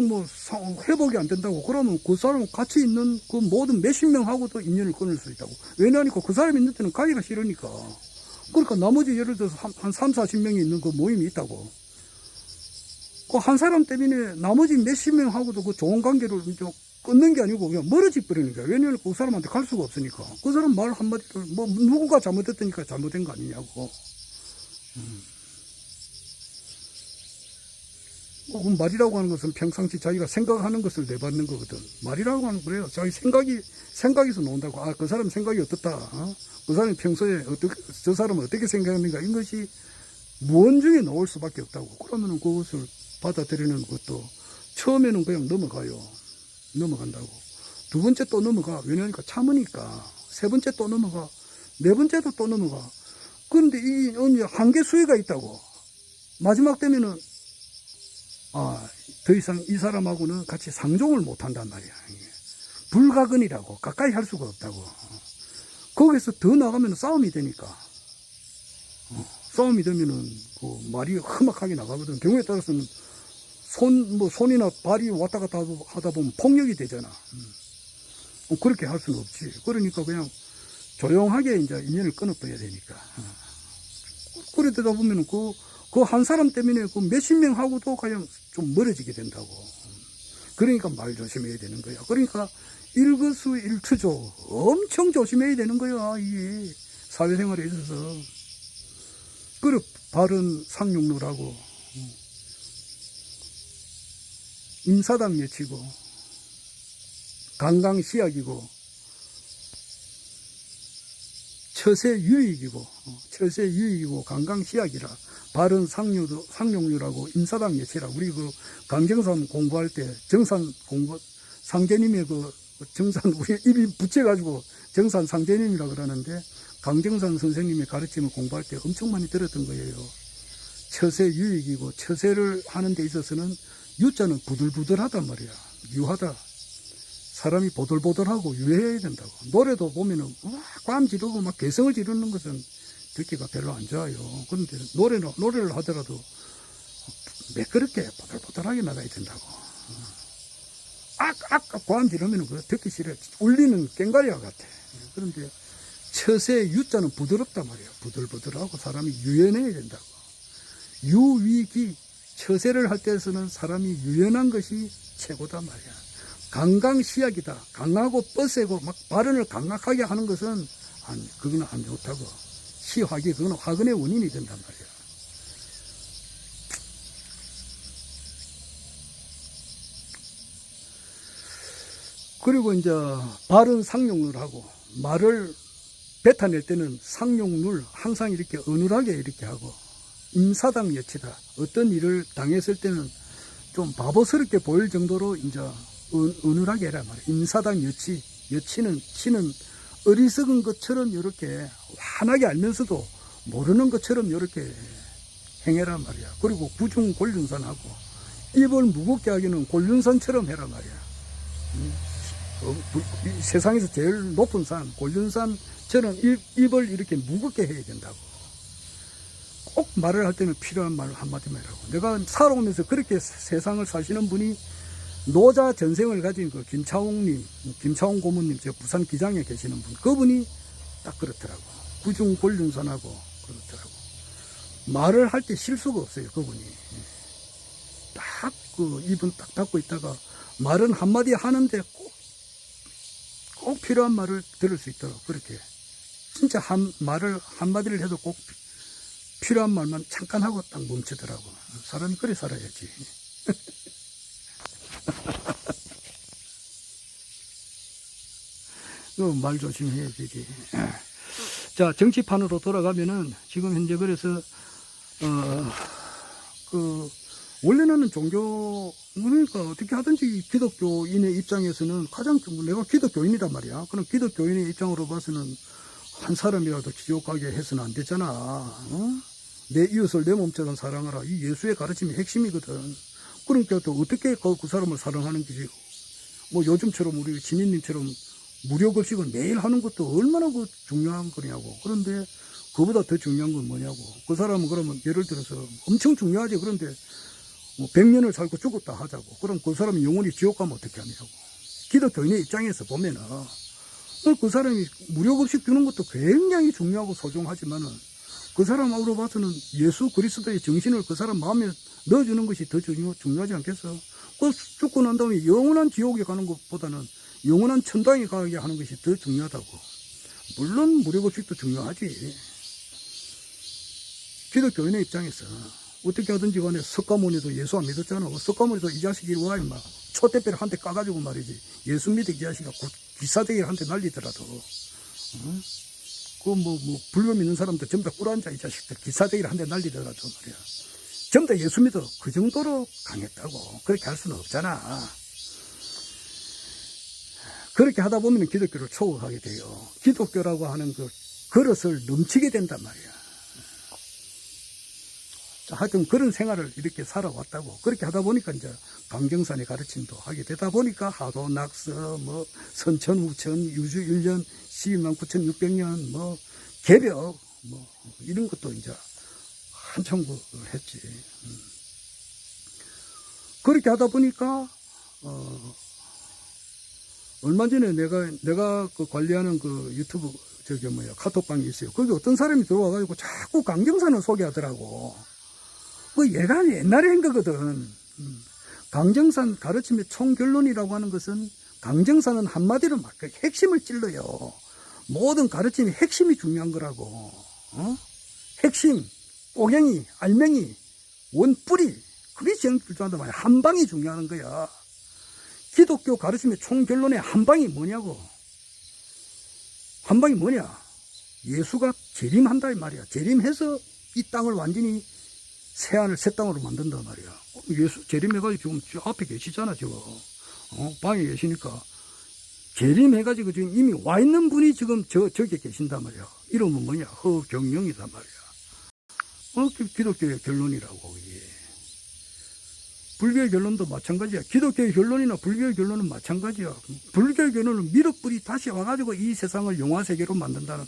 회복이 안 된다고. 그러면 그 사람 같이 있는 그 모든 몇십 명하고도 인연을 끊을 수 있다고. 왜냐하니까 그 사람이 있는 데는 가기가 싫으니까. 그러니까 나머지 예를 들어서 한 3, 40명이 있는 그 모임이 있다고. 그 한 사람 때문에 나머지 몇십 명하고도 그 좋은 관계를 끊는 게 아니고 그냥 멀어져 버리는 거야. 왜냐하면 그 사람한테 갈 수가 없으니까. 그 사람 말 한마디를 누군가 잘못했다니까 잘못된 거 아니냐고. 말이라고 하는 것은 평상시 자기가 생각하는 것을 내받는 거거든. 말이라고 하는 그래요. 자기 생각에서 나온다고. 그 사람 생각이 어떻다. 그 사람이 평소에 저 사람은 어떻게 생각하는가. 이것이 무언 중에 나올 수밖에 없다고. 그러면은 그것을 받아들이는 것도 처음에는 그냥 넘어간다고. 두 번째 또 넘어가. 왜냐니까 참으니까. 세 번째 또 넘어가. 네 번째도 또 넘어가. 그런데 이 한계 수위가 있다고. 마지막 되면은 더 이상 이 사람하고는 같이 상종을 못 한단 말이야. 불가근이라고. 가까이 할 수가 없다고. 거기서 더 나가면 싸움이 되니까. 싸움이 되면은 그 말이 험악하게 나가거든. 경우에 따라서는 손이나 발이 왔다 갔다 하다 보면 폭력이 되잖아. 그렇게 할 수는 없지. 그러니까 그냥 조용하게 이제 인연을 끊어버려야 되니까. 그러다 보면은 그 한 사람 때문에 그 몇십 명하고도 그냥 좀 멀어지게 된다고. 그러니까 말 조심해야 되는 거야. 그러니까 일거수일투조 엄청 조심해야 되는 거야. 이게 사회생활에 있어서. 그래 바른 상용로라고 임사당 여치고 강강시약이고 처세유익이고 강강시약이라 바른 상용류라고 임사당 여치라. 우리 그 강정산 공부할 때 상제님의 정산 우리 입이 붙여가지고 정산 상제님이라 그러는데 강정산 선생님의 가르침을 공부할 때 엄청 많이 들었던 거예요. 처세유익이고 처세를 하는 데 있어서는 유자는 부들부들하단 말이야. 유하다. 사람이 보들보들하고 유해해야 된다고. 노래도 보면은 꽝 지르고 막 개성을 지르는 것은 듣기가 별로 안 좋아요. 그런데 노래를 하더라도 매끄럽게 보들보들하게 나가야 된다고. 꽝 지르면은 그거 듣기 싫어. 울리는 꽹과리와 같아. 그런데 처세 유자는 부드럽단 말이야. 부들부들하고 사람이 유연해야 된다고. 유위기 처세를 할 때에서는 사람이 유연한 것이 최고단 말이야. 강강시약이다. 강하고 뻗세고 막 발언을 강력하게 하는 것은 그거는 안 좋다고. 시화기 그거는 화근의 원인이 된단 말이야. 그리고 이제 바른 상용률 하고 말을 뱉어낼 때는 상용률 항상 이렇게 어눌하게 이렇게 하고 임사당 여치다. 어떤 일을 당했을 때는 좀 바보스럽게 보일 정도로 이제 어눌하게 해라 말이야. 임사당 치는 어리석은 것처럼 이렇게 환하게 알면서도 모르는 것처럼 이렇게 행해라 말이야. 그리고 구중 곤륜산하고 입을 무겁게 하기는 곤륜산처럼 해라 말이야. 세상에서 제일 높은 산 곤륜산처럼 입을 이렇게 무겁게 해야 된다고. 꼭 말을 할 때는 필요한 말 한마디만 하라고. 내가 살아오면서 그렇게 세상을 사시는 분이 노자 전생을 가진 그 김차홍 고모님, 저 부산 기장에 계시는 분, 그분이 딱 그렇더라고. 구중 곤륜산하고 그렇더라고. 말을 할 때 실수가 없어요, 그분이. 딱 입은 딱 닫고 있다가 말은 한마디 하는데 꼭 필요한 말을 들을 수 있도록 그렇게. 진짜 말을 한마디를 해도 꼭 필요한 말만 잠깐 하고 딱 멈추더라고. 사람이 그래 살아야지. 말 조심해야 되지. 자, 정치판으로 돌아가면은 지금 현재 그래서 원래는 종교 그러니까 어떻게 하든지 기독교인의 입장에서는 가장 내가 기독교인이란 말이야. 그럼 기독교인의 입장으로 봐서는 한 사람이라도 지옥 가게 해서는 안 되잖아. 어? 내 이웃을 내 몸처럼 사랑하라. 이 예수의 가르침이 핵심이거든. 그러니까 또 어떻게 그 사람을 사랑하는 거지. 뭐 요즘처럼 우리 지민님처럼 무료급식을 매일 하는 것도 얼마나 중요한 거냐고. 그런데 그보다 더 중요한 건 뭐냐고. 그 사람은 그러면 예를 들어서 엄청 중요하지. 그런데 뭐 100년을 살고 죽었다 하자고. 그럼 그 사람이 영원히 지옥 가면 어떻게 하냐고. 기독교인의 입장에서 보면은 그 사람이 무료급식 주는 것도 굉장히 중요하고 소중하지만은 그 사람으로 봐서는 예수 그리스도의 정신을 그 사람 마음에 넣어주는 것이 더 중요하지 않겠어? 그 죽고 난 다음에 영원한 지옥에 가는 것보다는 영원한 천당에 가게 하는 것이 더 중요하다고. 물론 무료급식도 중요하지. 기독교인의 입장에서 어떻게 하든지 간에 석가모니도 예수 안 믿었잖아. 석가모니도 이 자식이 와 임마 촛대배를 한 대 까가지고 말이지. 예수 믿어 이 자식아 기사대기를 한 대 날리더라도 불교 믿는 사람들 전부 다 꿀앉아 이 자식들 기사대기를 한 대 날리더라도 말이야. 전부 다 예수 믿어. 그 정도로 강했다고. 그렇게 할 수는 없잖아. 그렇게 하다 보면 기독교를 초월하게 돼요. 기독교라고 하는 그 그릇을 넘치게 된단 말이야. 하여튼 그런 생활을 이렇게 살아왔다고. 그렇게 하다 보니까 이제 강정산의 가르침도 하게 되다 보니까 하도 낙서, 선천, 우천, 유주 1년, 129,600년, 개벽, 이런 것도 이제 한참 했지. 그렇게 하다 보니까, 얼마 전에 내가 그 관리하는 그 유튜브, 카톡방이 있어요. 거기 어떤 사람이 들어와가지고 자꾸 강정산을 소개하더라고. 그 얘가 옛날에 한 거거든. 강정산 가르침의 총결론이라고 하는 것은, 강정산은 한마디로 막 그 핵심을 찔러요. 모든 가르침의 핵심이 중요한 거라고. 핵심, 꼬갱이, 알맹이, 원뿌리, 그게 제일 중요하단 말이야. 한방이 중요한 거야. 기독교 가르침의 총결론의 한방이 뭐냐고. 한방이 뭐냐? 예수가 재림한다 이 말이야. 재림해서 이 땅을 완전히 새 땅으로 만든단 말이야. 예수 재림해가지고 지금 저 앞에 계시잖아, 지금. 방에 계시니까. 재림해가지고 지금 이미 와 있는 분이 지금 저기 계신단 말이야. 이름은 뭐냐? 허경영이단 말이야. 기독교의 결론이라고, 이게. 불교의 결론도 마찬가지야. 기독교의 결론이나 불교의 결론은 마찬가지야. 불교의 결론은 미륵불이 다시 와가지고 이 세상을 용화세계로 만든다는,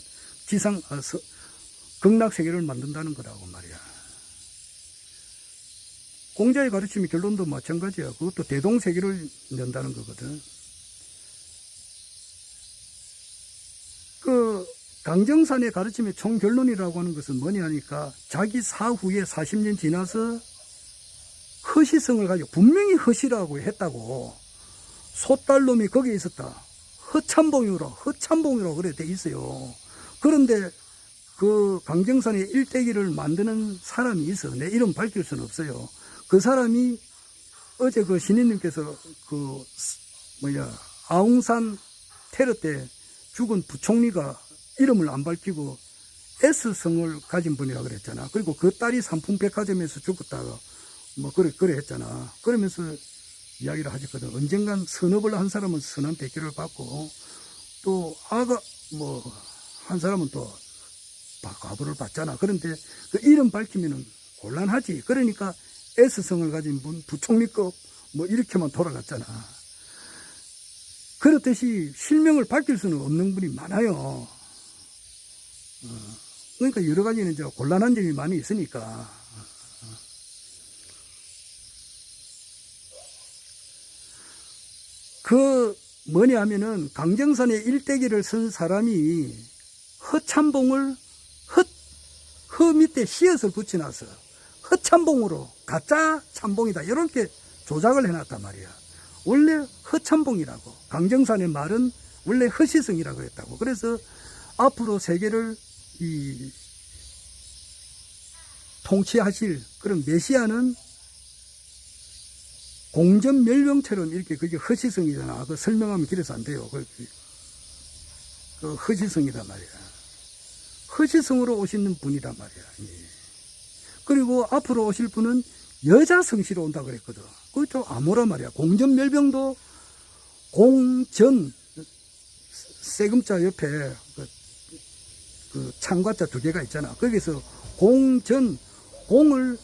극락세계를 만든다는 거라고 말이야. 공자의 가르침의 결론도 마찬가지야. 그것도 대동세계를 연다는 거거든. 그 강정산의 가르침의 총결론이라고 하는 것은 뭐냐 하니까, 자기 사후에 40년 지나서 허시성을 가지고, 분명히 허시라고 했다고. 소딸놈이 거기에 있었다. 허참봉이라고 그래 돼 있어요. 그런데 그 강정산의 일대기를 만드는 사람이 있어. 내 이름 밝힐 수는 없어요. 그 사람이 어제 그 신인님께서 아웅산 테러 때 죽은 부총리가 이름을 안 밝히고 S성을 가진 분이라고 그랬잖아. 그리고 그 딸이 삼풍백화점에서 죽었다가 그래 했잖아. 그러면서 이야기를 하셨거든. 언젠간 선업을 한 사람은 선한 대가를 받고, 또 한 사람은 또 과보를 받잖아. 그런데 그 이름 밝히면은 곤란하지. 그러니까 S성을 가진 분, 부총리급 이렇게만 돌아갔잖아. 그렇듯이 실명을 밝힐 수는 없는 분이 많아요. 그러니까 여러 가지는 이제 곤란한 점이 많이 있으니까. 뭐냐 하면은, 강정산의 일대기를 쓴 사람이 허참봉을 허 밑에 씨앗을 붙여놨어. 허참봉으로 가짜 참봉이다, 이렇게 조작을 해놨단 말이야. 원래 허참봉이라고. 강정산의 말은 원래 허시성이라고 했다고. 그래서 앞으로 세계를 통치하실 그런 메시아는 공전멸병처럼 이렇게, 그게 허시성이잖아. 그 설명하면 길어서 안 돼요. 그 허시성이란 말이야. 허시성으로 오시는 분이란 말이야. 예. 그리고 앞으로 오실 분은 여자 성씨로 온다고 그랬거든. 그것도 암호란 말이야. 공전멸병도 공전, 세금자 옆에 그 창과자 두 개가 있잖아. 거기서 공전, 공을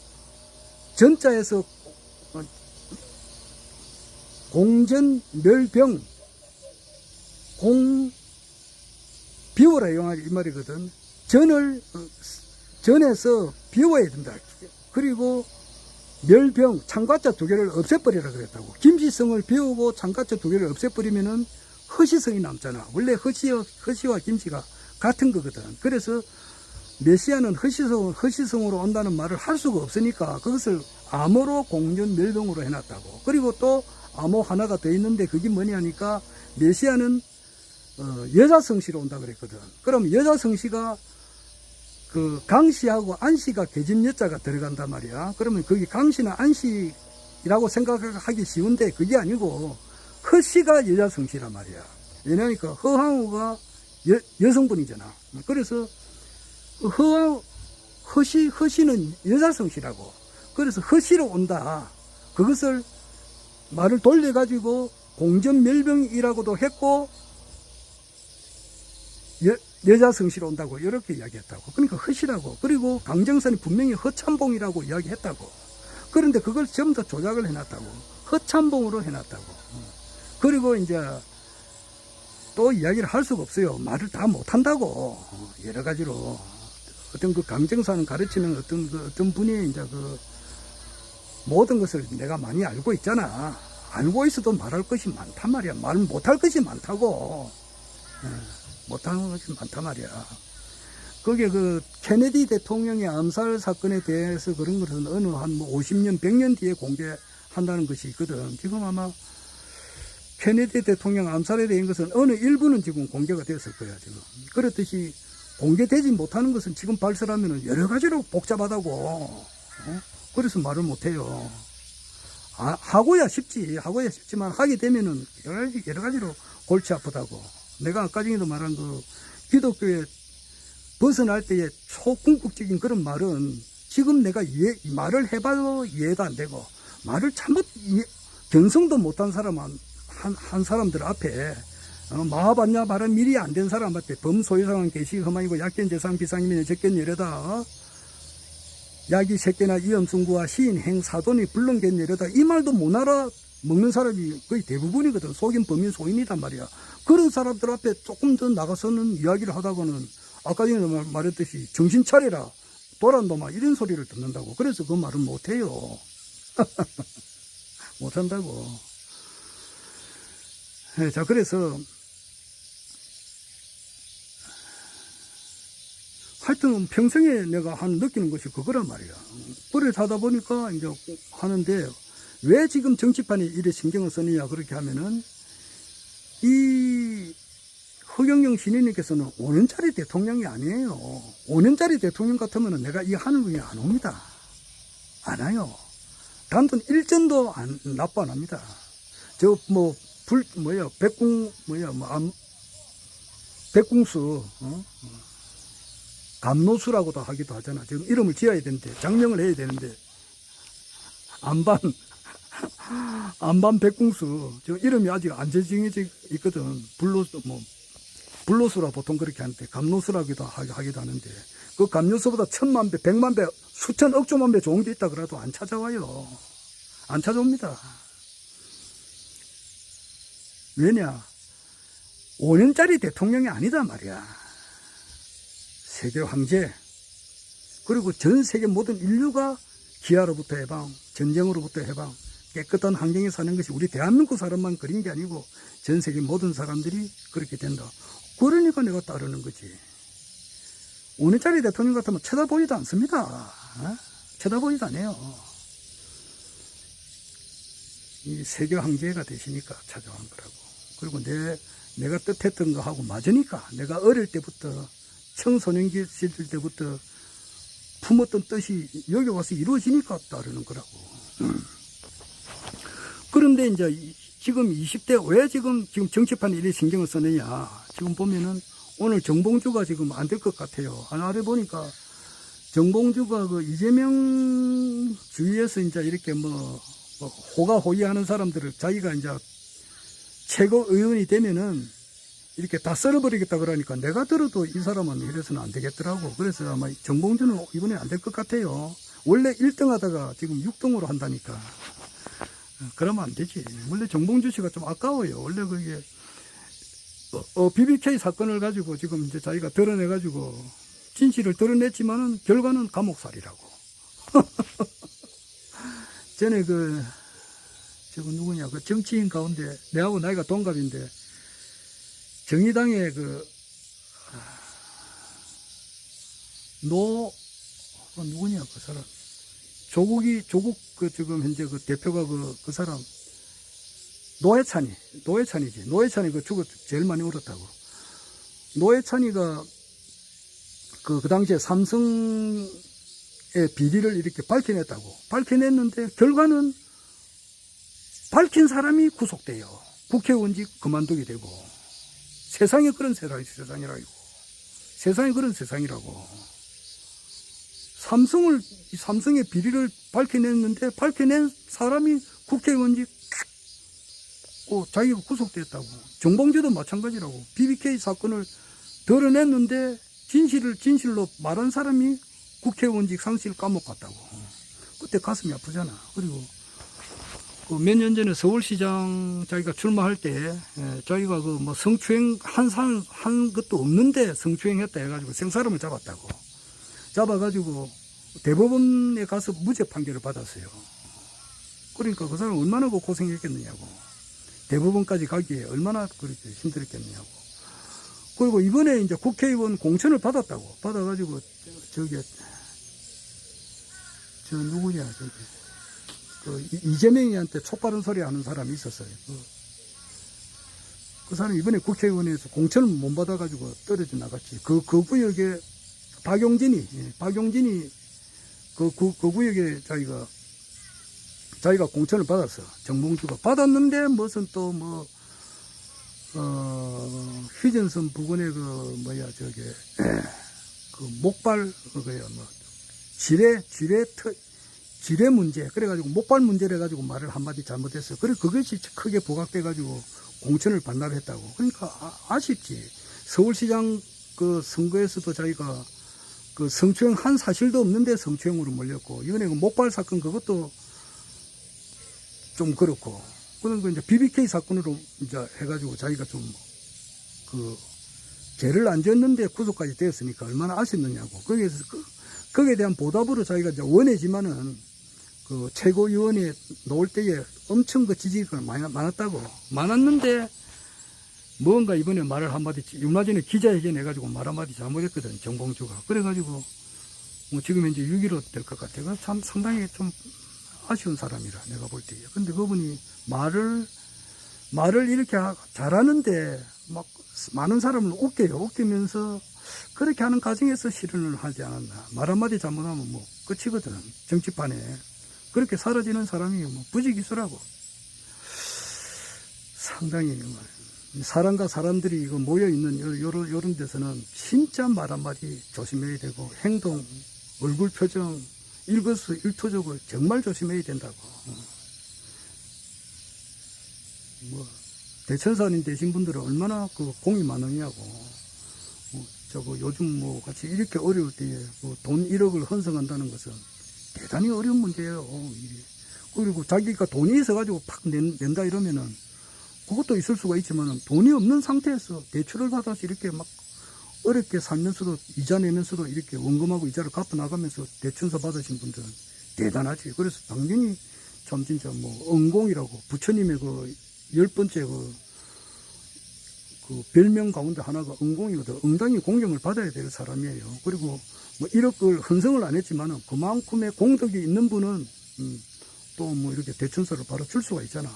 전자에서 공전멸병, 비워라 이 말이거든. 전에서 비워야 된다. 그리고 멸병, 창과자 두 개를 없애버리라 그랬다고. 김시성을 비우고 창과자 두 개를 없애버리면은 허시성이 남잖아. 원래 허시와 김시가 같은 거거든. 그래서 메시아는 허시성으로 온다는 말을 할 수가 없으니까 그것을 암호로 공전멸병으로 해놨다고. 그리고 또 암호 하나가 더 있는데 그게 뭐냐니까, 메시아는 여자 성씨로 온다 그랬거든. 그럼 여자 성씨가 그 강씨하고 안씨가 계집 여자가 들어간단 말이야. 그러면 거기 강씨나 안씨라고 생각하기 쉬운데 그게 아니고 허씨가 여자 성씨란 말이야. 왜냐니까 허황우가 여성분이잖아. 그래서 허씨는 여자 성씨라고. 그래서 허씨로 온다. 그것을 말을 돌려가지고 공전멸병이라고도 했고, 여자 성씨로 온다고 이렇게 이야기했다고. 그러니까 허시라고. 그리고 강정산이 분명히 허참봉이라고 이야기했다고. 그런데 그걸 전부 다 조작을 해놨다고. 허참봉으로 해놨다고. 그리고 이제 또 이야기를 할 수가 없어요. 말을 다 못한다고. 여러 가지로 어떤 그 강정사는 가르치는 어떤 분이 이제 그 모든 것을 내가 많이 알고 있잖아. 알고 있어도 말할 것이 많단 말이야. 말 못할 것이 많다고. 못하는 것이 많단 말이야. 그게 그 케네디 대통령의 암살 사건에 대해서 그런 것은 어느 한 뭐 50년, 100년 뒤에 공개한다는 것이 있거든. 지금 아마 케네디 대통령 암살에 대한 것은 어느 일부는 지금 공개가 됐을 거야, 지금. 그렇듯이 공개되지 못하는 것은 지금 발설하면 여러 가지로 복잡하다고. 그래서 말을 못해요. 하고야 쉽지만 하게 되면은 여러 가지로 골치 아프다고. 내가 아까 전에도 말한 그 기독교에 벗어날 때의 초궁극적인 그런 말은 지금 내가 말을 해봐도 이해도 안 되고, 말을 잘못 경성도 못한 한 사람들 앞에, 마하반야 발은 미리 안 된 사람 앞에 범소유상한 계시 험하이고 약견 재상 비상이면 적견 여려다, 약이 새끼나 이염승구와 시인 행 사돈이 불능견 여려다, 이 말도 못 알아 먹는 사람이 거의 대부분이거든. 속인 범인 소인이단 말이야. 그런 사람들 앞에 조금 더 나가서는 이야기를 하다가는 아까 전에 말했듯이 정신 차리라, 도란도마, 이런 소리를 듣는다고. 그래서 그 말은 못해요. 못한다고. 자, 그래서 하여튼 평생에 내가 느끼는 것이 그거란 말이야. 그래 하다 보니까 이제 하는데, 왜 지금 정치판에 이래 신경을 쓰느냐 그렇게 하면은, 이 허경영 신인님께서는 5년짜리 대통령이 아니에요. 5년짜리 대통령 같으면 내가 이 하늘궁에 안 옵니다. 안 와요. 단돈 1전도 납부 안 합니다. 백궁수, 감노수라고도 하기도 하잖아. 지금 이름을 지어야 되는데, 장명을 해야 되는데, 안반 백궁수. 지금 이름이 아직 안 정해져 있거든. 불로수라 보통 그렇게 하는데, 감노수라기도 하기도 하는데, 그 감노수보다 1000만 배, 100만 배, 수천 억조만 배 좋은 게 있다 그래도 안 찾아와요. 안 찾아옵니다. 왜냐? 5년짜리 대통령이 아니다 말이야. 세계 황제, 그리고 전 세계 모든 인류가 기아로부터 해방, 전쟁으로부터 해방, 깨끗한 환경에 사는 것이 우리 대한민국 사람만 그린 게 아니고 전 세계 모든 사람들이 그렇게 된다. 그러니까 내가 따르는 거지. 5년짜리 대통령 같으면 쳐다보지도 않습니다. 쳐다보지도 않아요. 이 세계 황제가 되시니까 찾아온 거라고. 그리고 내가 뜻했던 거 하고 맞으니까, 내가 어릴 때부터, 청소년기 시절 때부터 품었던 뜻이 여기 와서 이루어지니까 따르는 거라고. 그런데 이제 지금 20대 왜 지금 정치판에 이렇게 신경을 쓰느냐. 지금 보면은 오늘 정봉주가 지금 안 될 것 같아요. 하나를 보니까 정봉주가 그 이재명 주위에서 이제 이렇게 호가호위하는 사람들을 자기가 이제 최고위원이 되면은 이렇게 다 썰어버리겠다 그러니까 내가 들어도 이 사람은 이래서는 안 되겠더라고. 그래서 아마 정봉주는 이번에 안 될 것 같아요. 원래 1등 하다가 지금 6등으로 한다니까. 그러면 안 되지. 원래 정봉주 씨가 좀 아까워요. 원래 그게 BBK 사건을 가지고 지금 이제 자기가 드러내가지고 진실을 드러냈지만은 결과는 감옥살이라고. 전에 저거 누구냐, 그 정치인 가운데 내하고 나이가 동갑인데 정의당의 누구냐, 그 사람. 조국 지금 현재 그 대표가 그 사람. 노회찬이지. 노회찬이 죽어 제일 많이 울었다고. 노회찬이가 그 당시에 삼성의 비리를 이렇게 밝혀냈다고. 밝혀냈는데 결과는 밝힌 사람이 구속돼요. 국회의원직 그만두게 되고. 세상에 그런 세상이라고. 세상에 그런 세상이라고. 삼성의 비리를 밝혀냈는데 밝혀낸 사람이 국회의원직 자기가 구속됐다고. 정봉주도 마찬가지라고. BBK 사건을 드러냈는데 진실로 말한 사람이 국회의원직 상실 감옥 갔다고. 그때 가슴이 아프잖아. 그리고 몇 년 전에 서울시장 자기가 출마할 때 자기가 성추행 한 것도 없는데 성추행했다 해가지고 생사람을 잡았다고. 잡아가지고 대법원에 가서 무죄 판결을 받았어요. 그러니까 그 사람 얼마나 고생했겠느냐고. 대법원까지 가기에 얼마나 그렇게 힘들었겠느냐고. 그리고 이번에 이제 국회의원 공천을 받았다고. 받아가지고, 저 누구냐, 이재명이한테 촉바른 소리 하는 사람이 있었어요. 그 사람이 이번에 국회의원에서 공천을 못 받아가지고 떨어져 나갔지. 그 구역에 박용진이 그 구역에 자기가 공천을 받았어. 정봉주가 받았는데 무슨 또 휴전선 부근에 그 목발 지뢰 문제 그래가지고 목발 문제를 해가지고 말을 한마디 잘못했어. 그래 그것이 크게 부각돼가지고 공천을 반납했다고. 그러니까 아쉽지. 서울시장 그 선거에서도 자기가 그 성추행한 사실도 없는데 성추행으로 몰렸고, 이번에 그 목발 사건 그것도 좀 그렇고, 그런 거 이제 BBK 사건으로 이제 해가지고 자기가 좀 그 죄를 안 졌는데 구속까지 되었으니까 얼마나 아쉽느냐고. 거기에 대한 보답으로 자기가 이제 원해지만은 그 최고위원회 놓을 때에 엄청 그 지지가 많았는데 뭔가 이번에 말을 한마디, 얼마 전에 기자회견 해가지고 말 한마디 잘못했거든, 정봉주가. 그래가지고, 뭐 지금 이제 6.15 될 것 같아. 그 참 상당히 좀 아쉬운 사람이라, 내가 볼 때에. 근데 그분이 말을 이렇게 잘하는데, 막 많은 사람을 웃기면서, 그렇게 하는 과정에서 실현을 하지 않았나. 말 한마디 잘못하면 뭐 끝이거든, 정치판에. 그렇게 사라지는 사람이 뭐 부지기수라고. 상당히, 사람과 사람들이 이거 모여있는 요런 데서는 진짜 말 한마디 조심해야 되고, 행동, 얼굴 표정, 일거수일투족을 정말 조심해야 된다고. 뭐, 대천사님 되신 분들은 얼마나 그 공이 많으냐고. 요즘 뭐 같이 이렇게 어려울 때에 돈 1억을 헌성한다는 것은 대단히 어려운 문제예요. 그리고 자기가 돈이 있어가지고 팍 낸다 이러면은 그것도 있을 수가 있지만 돈이 없는 상태에서 대출을 받아서 이렇게 막 어렵게 살면서도 이자 내면서도 이렇게 원금하고 이자를 갚아 나가면서 대천사 받으신 분들은 대단하지. 그래서 당연히 참 진짜 뭐 은공이라고 부처님의 그 10번째 그 별명 가운데 하나가 은공이거든. 응당히 공경을 받아야 될 사람이에요. 그리고 뭐 1억을 헌성을 안 했지만은 그만큼의 공덕이 있는 분은 또 뭐 이렇게 대천사를 바로 줄 수가 있잖아.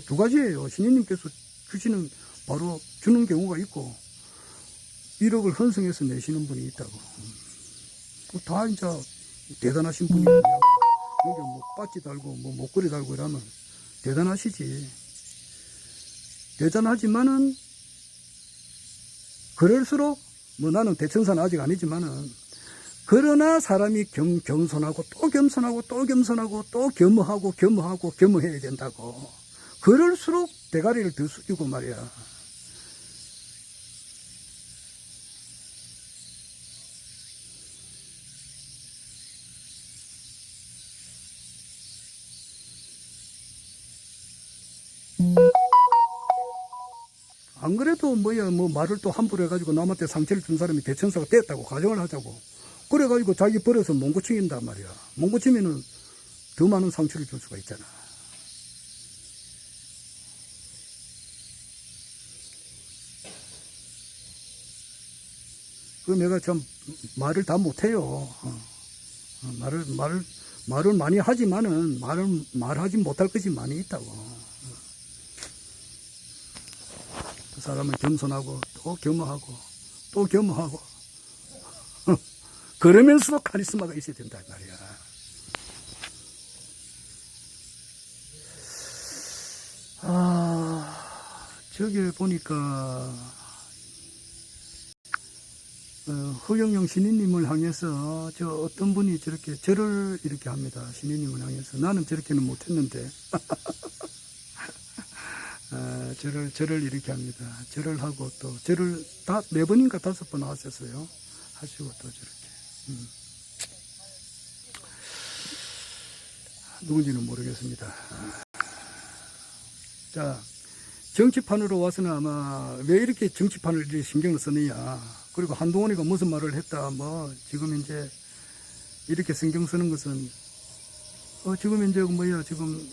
두 가지예요. 신인님께서 주시는 바로 주는 경우가 있고 1억을 헌성해서 내시는 분이 있다고. 다 이제 대단하신 분이고 여기 뭐 빠지 달고 뭐 목걸이 달고 이러면 대단하시지. 대단하지만은 그럴수록 뭐 나는 대천사는 아직 아니지만은 그러나 사람이 겸손하고 또 겸손하고 또 겸손하고 또 겸허하고 겸허해야 된다고. 그럴수록 대가리를 더 숙이고 말이야. 안 그래도 뭐 말을 또 함부로 해가지고 남한테 상처를 준 사람이 대천사가 됐다고 가정을 하자고. 그래가지고 자기 버려서 몽고치긴단 말이야. 몽고치면은 더 많은 상처를 줄 수가 있잖아. 그 내가 참 말을 다 못해요. 말을 많이 하지만은 말하지 못할 것이 많이 있다고. 그 사람은 겸손하고 또 겸허하고 또 겸허하고 그러면서도 카리스마가 있어야 된다 말이야. 저기 보니까 허경영 신인님을 향해서 저 어떤 분이 저렇게 절을 이렇게 합니다. 신인님을 향해서. 나는 저렇게는 못했는데 절을 이렇게 합니다. 절을 하고 또 절을 다 4번인가 5번 하셨어요. 하시고 또 저렇게 누군지는 모르겠습니다. 자, 정치판으로 와서는 아마 왜 이렇게 정치판을 이렇게 신경을 쓰느냐. 그리고 한동훈이가 무슨 말을 했다. 뭐 지금 이제 이렇게 신경 쓰는 것은, 지금 이제 지금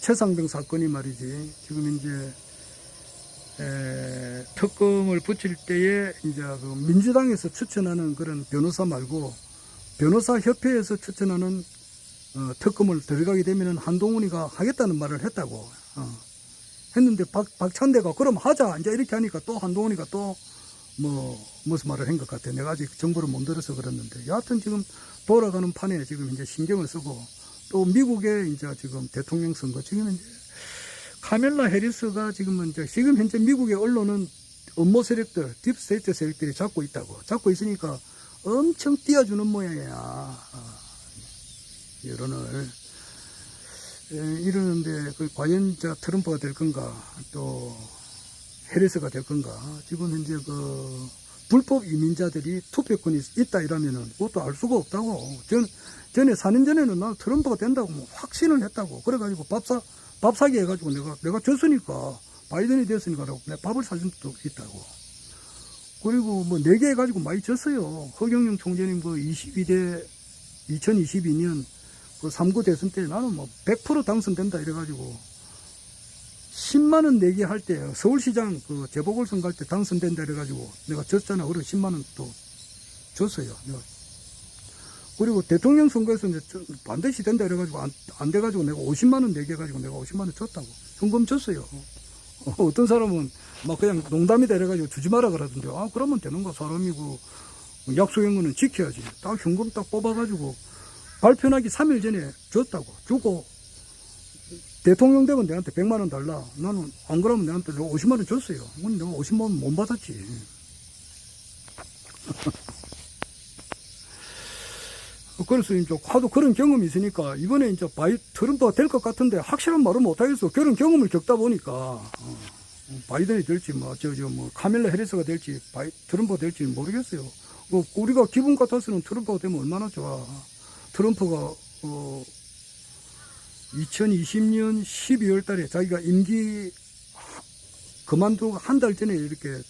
최상병 사건이 말이지, 지금 이제, 특검을 붙일 때에 이제 그 민주당에서 추천하는 그런 변호사 말고, 변호사협회에서 추천하는 특검을 들어가게 되면 한동훈이가 하겠다는 말을 했다고. 했는데 박찬대가 그럼 하자 이제 이렇게 하니까 또 한동훈이가 또 무슨 말을 한 것 같아. 내가 아직 정보를 못 들어서 그랬는데 여하튼 지금 돌아가는 판에 지금 이제 신경을 쓰고 또 미국의 이제 지금 대통령 선거 지금 이제 카멜라 해리스가 지금 현재 미국의 언론은 음모 세력들 딥스테이트 세력들이 잡고 있다고. 잡고 있으니까 엄청 띄워주는 모양이야. 여론을. 이러는데 과연 트럼프가 될 건가 또 해리스가 될 건가. 지금 현재 불법 이민자들이 투표권이 있다 이러면은 그것도 알 수가 없다고. 전에 4년 전에는 나 트럼프가 된다고 확신을 했다고. 그래가지고 밥 사기 해가지고 내가 졌으니까 바이든이 됐으니까 내가 밥을 사준 적도 있다고. 그리고 4개 해가지고 많이 졌어요. 허경영 총재님 2022년 3구 대선 때 나는 100% 당선된다 이래가지고 10만원 내기 할 때 서울시장 재보궐선거 할 때 당선된다 이래가지고 내가 졌잖아. 그리고 10만원 또 줬어요. 그리고 대통령 선거에서 이제 반드시 된다 이래가지고 안 돼가지고 내가 50만원 내기 해가지고 내가 50만원 줬다고. 현금 줬어요. 어떤 사람은 그냥 농담이다 이래가지고 주지 마라 그러던데, 그러면 되는 거. 사람이 약속한 거는 지켜야지. 딱 현금 딱 뽑아가지고 발표하기 3일 전에 줬다고. 주고 대통령 되면 내한테 100만원 달라. 나는 안 그러면 내한테 50만원 줬어요. 내가 50만원 못 받았지. 그래서 이제 하도 그런 경험이 있으니까 이번에 이제 트럼프가 될 것 같은데 확실한 말은 못하겠어. 그런 경험을 겪다 보니까 바이든이 될지 카멜라 해리스가 될지 트럼프가 될지 모르겠어요. 우리가 기분 같아서는 트럼프가 되면 얼마나 좋아. 트럼프가 2020년 12월 달에 자기가 임기 그만두고 한 달 전에 이렇게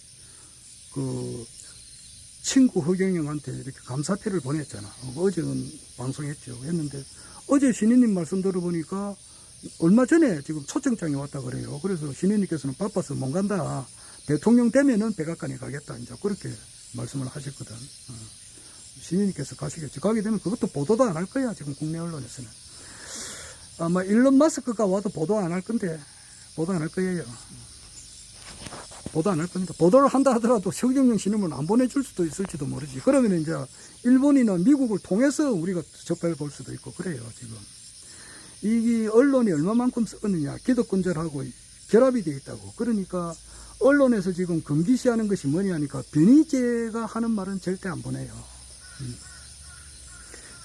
친구 허경영한테 이렇게 감사패를 보냈잖아. 어제는 방송했죠. 했는데 어제 신인님 말씀 들어보니까 얼마 전에 지금 초청장이 왔다 그래요. 그래서 신인님께서는 바빠서 못 간다. 대통령 되면은 백악관에 가겠다. 이제 그렇게 말씀을 하셨거든. 신인님께서 가시겠죠. 가게 되면 그것도 보도도 안 할 거야. 지금 국내 언론에서는. 아마 일론 마스크가 와도 보도 안 할 건데, 보도 안 할 거예요. 보도 안 할 겁니다. 보도를 한다 하더라도 허경영 신임을 안 보내줄 수도 있을지도 모르지. 그러면 이제 일본이나 미국을 통해서 우리가 접할 볼 수도 있고 그래요, 지금. 이게 언론이 얼마만큼 쓰느냐, 기득권절하고 결합이 되어 있다고. 그러니까 언론에서 지금 금기시하는 것이 뭐냐 하니까 변희재가 하는 말은 절대 안 보내요.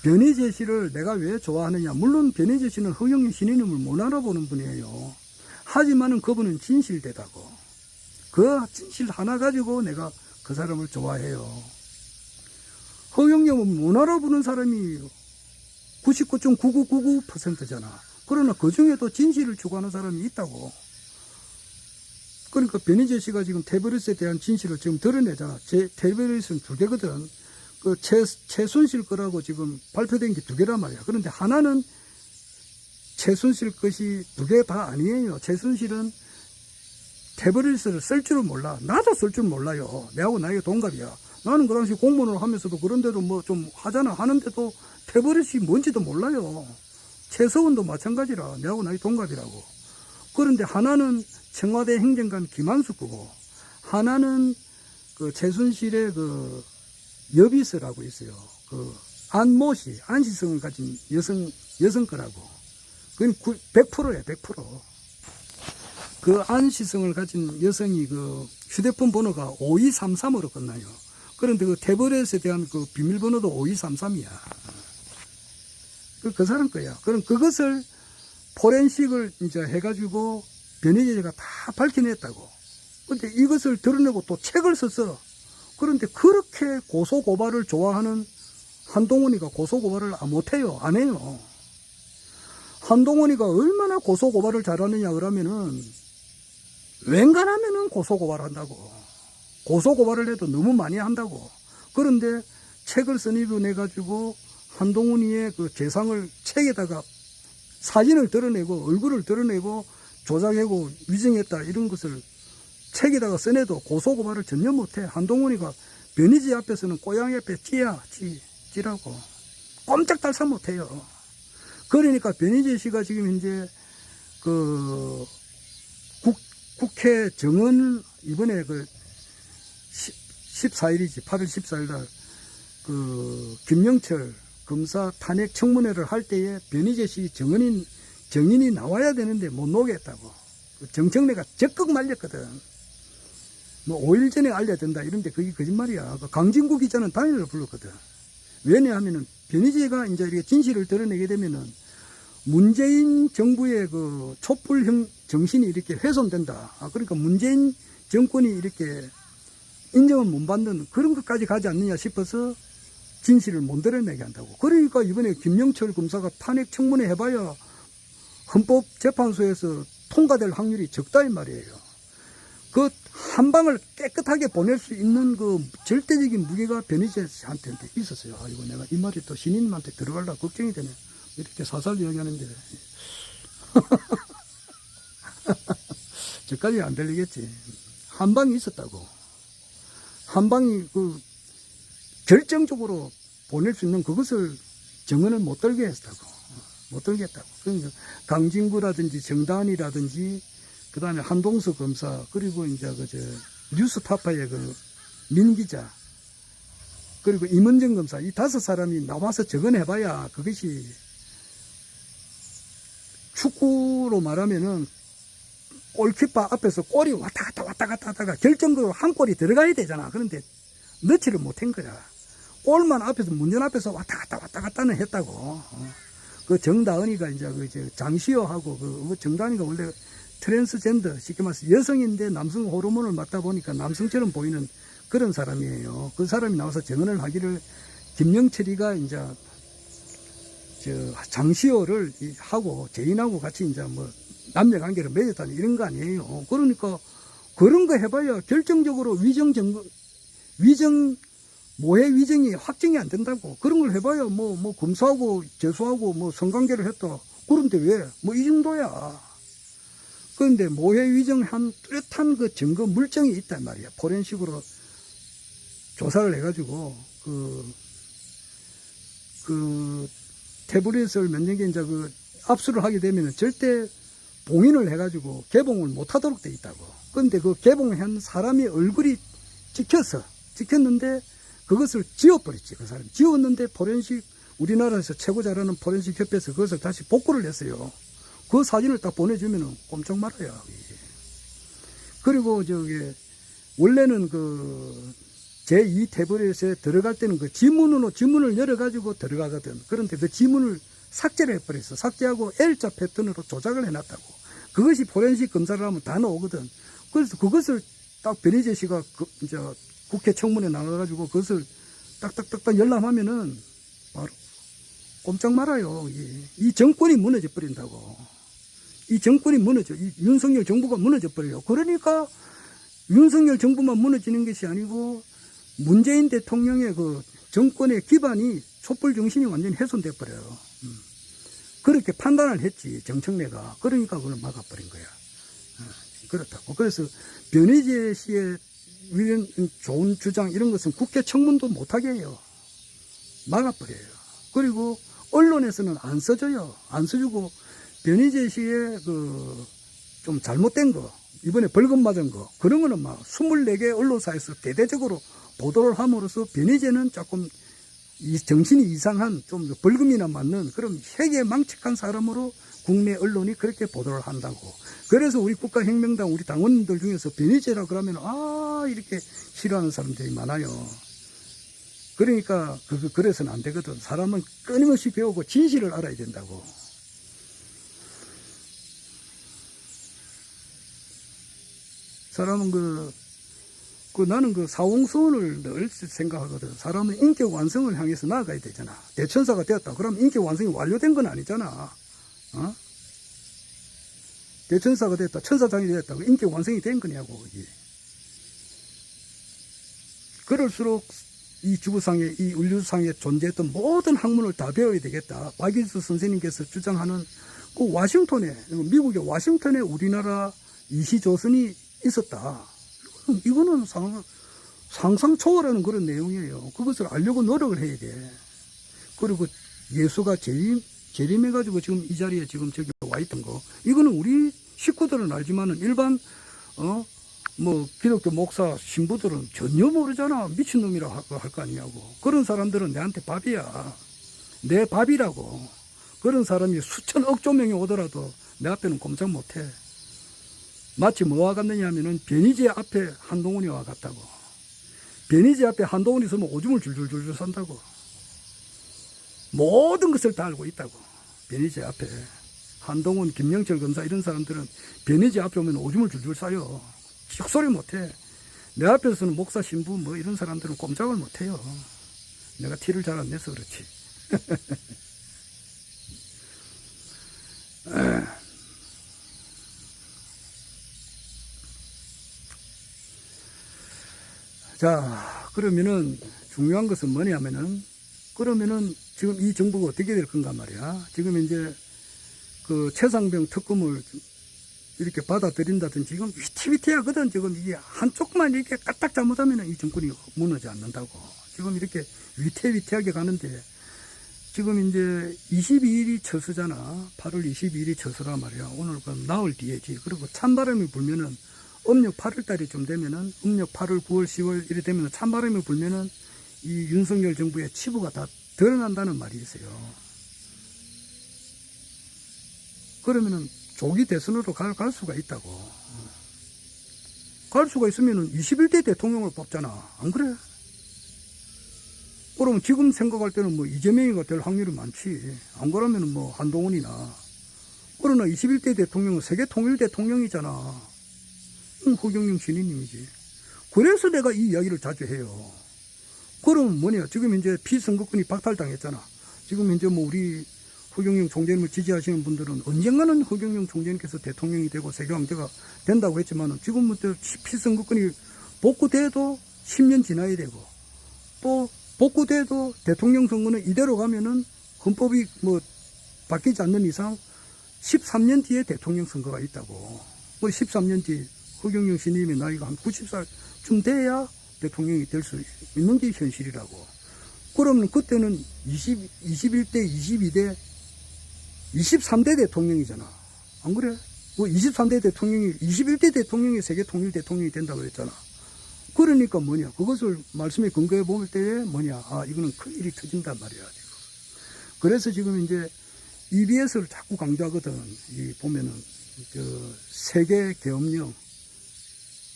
변희재 씨를 내가 왜 좋아하느냐. 물론 변희재 씨는 허경영 신임을 못 알아보는 분이에요. 하지만은 그분은 진실되다고. 그 진실 하나 가지고 내가 그 사람을 좋아해요. 허경영은 못 알아보는 사람이 99.9999%잖아. 그러나 그 중에도 진실을 추구하는 사람이 있다고. 그러니까 변희재 씨가 지금 태블릿에 대한 진실을 지금 드러내잖아. 태블릿은 2개거든. 최순실 거라고 지금 발표된 게 2개란 말이야. 그런데 하나는 최순실 것이 2개 다 아니에요. 최순실은 태블릿을 쓸 줄은 몰라. 나도 쓸 줄 몰라요. 내하고 나이가 동갑이야. 나는 그 당시 공무원을 하면서도 그런데도 좀 하잖아. 하는데도 태블릿이 뭔지도 몰라요. 최서원도 마찬가지라. 내하고 나이 동갑이라고. 그런데 하나는 청와대 행정관 김한숙 거고, 하나는 최순실의 여비서라고 있어요. 안모 씨, 안시성을 가진 여성 거라고. 그건 100%예요, 100%. 그 안시성을 가진 여성이 휴대폰 번호가 5233으로 끝나요. 그런데 태블릿에 대한 비밀번호도 5233이야. 그 사람 거야. 그럼 그것을 포렌식을 이제 해가지고 변희재가 다 밝혀냈다고. 근데 이것을 드러내고 또 책을 썼어. 그런데 그렇게 고소고발을 좋아하는 한동훈이가 고소고발을 못해요. 안 해요. 한동훈이가 얼마나 고소고발을 잘하느냐 그러면은 웬간하면은 고소고발을 한다고. 고소고발을 해도 너무 많이 한다고. 그런데 책을 써내가지고 한동훈이의 그 재상을 책에다가 사진을 드러내고 얼굴을 드러내고 조작하고 위증했다 이런 것을 책에다가 써내도 고소고발을 전혀 못해. 한동훈이가 변희재 앞에서는 고양이 앞에 찌라고 꼼짝달싹 못해요. 그러니까 변희재 씨가 지금 현재 그 국회 정원 이번에 그 14일이지 8월 14일 날 그 김영철 검사 탄핵 청문회를 할 때에 변희재 씨 정인이 나와야 되는데 못 나오겠다고 정청래가 적극 말렸거든. 뭐 5일 전에 알려야 된다 이런데 그게 거짓말이야. 강진구 기자는 당일을 불렀거든. 왜냐하면은 변희재가 이제 이렇게 진실을 드러내게 되면은 문재인 정부의 그 촛불형 정신이 이렇게 훼손된다. 그러니까 문재인 정권이 이렇게 인정을 못 받는 그런 것까지 가지 않느냐 싶어서 진실을 못 드러내게 한다고. 그러니까 이번에 김영철 검사가 탄핵 청문회 해봐야 헌법재판소에서 통과될 확률이 적다 이 말이에요. 그 한 방을 깨끗하게 보낼 수 있는 그 절대적인 무게가 변희재한테 있었어요. 이거 내가 이 말이 또 신인님한테 들어갈라 걱정이 되네. 이렇게 사살 이야기하는데 저까지 안 들리겠지. 한 방이 있었다고. 한 방이 그 결정적으로 보낼 수 있는 그것을 정언을 못 들게 했다고. 못 들게 했다고. 그러니까 강진구라든지 정다은이라든지 그 다음에 한동수 검사 그리고 이제 뉴스타파의 그 민기자 그리고 임은정 검사 이 5사람이 나와서 적언해봐야 그것이 축구로 말하면은 골키퍼 앞에서 골이 왔다 갔다 하다가 결정적으로 한 골이 들어가야 되잖아. 그런데 넣지를 못한 거야. 골만 앞에서 문전 앞에서 왔다 갔다는 했다고. 그 정다은이가 이제 장시호하고 그 정다은이가 원래 트랜스젠더 쉽게 말해서 여성인데 남성 호르몬을 맞다 보니까 남성처럼 보이는 그런 사람이에요. 그 사람이 나와서 증언을 하기를 김영철이가 이제 장시호를 하고 재인하고 같이 이제 뭐 남녀 관계를 맺었다는 이런 거 아니에요. 그러니까 그런 거 해봐야 결정적으로 모해 위정이 확정이 안 된다고. 그런 걸 해봐야 뭐 검사하고 재수하고 뭐 성관계를 했다. 그런데 왜? 뭐 이 정도야. 그런데 모해 위정한 뚜렷한 그 증거 물증이 있단 말이야. 포렌식으로 조사를 해가지고 그 태블릿을 몇 년 이제 그 압수를 하게 되면 절대 봉인을 해가지고 개봉을 못하도록 돼 있다고. 그런데 그 개봉한 사람이 얼굴이 찍혔는데 그것을 지워버렸지. 그 사람이 지웠는데 포렌식 우리나라에서 최고 잘하는 포렌식 협회에서 그것을 다시 복구를 했어요. 그 사진을 딱 보내주면은 꼼짝 말아요. 그리고 원래는 그 제2 태블릿에 들어갈 때는 그 지문을 열어가지고 들어가거든. 그런데 그 지문을 삭제를 해버렸어. 삭제하고 L자 패턴으로 조작을 해놨다고. 그것이 포렌식 검사를 하면 다 나오거든. 그래서 그것을 딱 변희재 씨가 이제 국회 청문회 나가가지고 그것을 딱딱딱딱 열람하면은 바로 꼼짝 말아요. 이 정권이 무너져 버린다고. 이 정권이 이 윤석열 정부가 무너져 버려요. 그러니까 윤석열 정부만 무너지는 것이 아니고 문재인 대통령의 그 정권의 기반이 촛불 정신이 완전히 훼손돼 버려요. 그렇게 판단을 했지 정청래가. 그러니까 그걸 막아버린 거야. 그렇다고. 그래서 변희재 씨의 이런 좋은 주장 이런 것은 국회 청문도 못하게 해요. 막아버려요. 그리고 언론에서는 안 써줘요. 안 써주고 변희재 씨의 좀 잘못된 거 이번에 벌금 맞은 거 그런 거는 막 24개 언론사에서 대대적으로 보도를 함으로써 변희재는 조금 이 정신이 이상한 좀 벌금이나 맞는 그런 회계망측한 사람으로 국내 언론이 그렇게 보도를 한다고. 그래서 우리 국가혁명당 우리 당원들 중에서 변희재라 그러면 이렇게 싫어하는 사람들이 많아요. 그러니까 그래서는 안 되거든. 사람은 끊임없이 배우고 진실을 알아야 된다고. 사람은 나는 사홍수원을 늘 생각하거든. 사람은 인격 완성을 향해서 나아가야 되잖아. 대천사가 되었다. 그럼 인격 완성이 완료된 건 아니잖아. 대천사가 됐다. 천사장이 되었다. 인격 완성이 된 거냐고. 그럴수록 이 지구상에, 이 인류상에 존재했던 모든 학문을 다 배워야 되겠다. 박일수 선생님께서 주장하는 그 와싱턴에, 미국의 와싱턴에 우리나라 이시조선이 있었다. 이거는 상상 초월하는 그런 내용이에요. 그것을 알려고 노력을 해야 돼. 그리고 예수가 재림해가지고 지금 이 자리에 지금 저기 와 있던 거. 이거는 우리 식구들은 알지만은 일반, 뭐, 기독교 목사, 신부들은 전혀 모르잖아. 미친놈이라 할 거 아니냐고. 그런 사람들은 내한테 밥이야. 내 밥이라고. 그런 사람이 수천억 조명이 오더라도 내 앞에는 꼼짝 못해. 마치 뭐와 같느냐 하면은 변희재 앞에 한동훈이와 같다고. 변희재 앞에 한동훈이 있으면 오줌을 줄줄줄줄 산다고. 모든 것을 다 알고 있다고. 변희재 앞에. 한동훈, 김영철 검사 이런 사람들은 변희재 앞에 오면 오줌을 줄줄 싸요. 척소리 못해. 내 앞에서는 목사, 신부 뭐 이런 사람들은 꼼짝을 못해요. 내가 티를 잘 안 내서 그렇지. 자, 그러면은 중요한 것은 뭐냐면은, 그러면은 지금 이 정부가 어떻게 될 건가 말이야. 지금 이제 그 최상병 특검을 이렇게 받아들인다든지 지금 위태위태하거든. 지금 이게 한쪽만 이렇게 까딱 잘못하면 이 정권이 무너지 않는다고. 지금 이렇게 위태위태하게 가는데 지금 이제 22일이 처수잖아. 8월 22일이 처수란 말이야. 오늘 그 나흘 뒤에지. 그리고 찬바람이 불면은 음력 8월 달이 좀 되면은 음력 8월, 9월, 10월 이래 되면은 찬바람이 불면은 이 윤석열 정부의 치부가 다 드러난다는 말이 있어요. 그러면은 조기 대선으로 갈 수가 있다고. 갈 수가 있으면은 21대 대통령을 뽑잖아. 안 그래? 그러면 지금 생각할 때는 뭐 이재명이가 될 확률이 많지. 안 그러면은 뭐 한동훈이나. 그러나 21대 대통령은 세계 통일 대통령이잖아. 허경영 신인님이지. 그래서 내가 이 이야기를 자주 해요. 그러면 뭐냐? 지금 이제 피선거권이 박탈당했잖아. 지금 이제 뭐 우리 허경영 총재님을 지지하시는 분들은 언젠가는 허경영 총재님께서 대통령이 되고 세계왕제가 된다고 했지만은 지금부터 피선거권이 복구돼도 10년 지나야 되고 또 복구돼도 대통령 선거는 이대로 가면은 헌법이 뭐 바뀌지 않는 이상 13년 뒤에 대통령 선거가 있다고. 우리 13년 뒤 허경영 신임의 나이가 한 90살쯤 돼야 대통령이 될 수 있는 게 현실이라고. 그러면 그때는 21대, 22대, 23대 대통령이잖아. 안 그래? 뭐 23대 대통령이, 21대 대통령이 세계 통일 대통령이 된다고 그랬잖아. 그러니까 뭐냐. 그것을 말씀에 근거해 볼 때에 뭐냐. 아, 이거는 큰 일이 터진단 말이야. 지금. 그래서 지금 이제 EBS를 자꾸 강조하거든. 이 보면은, 세계계엄령,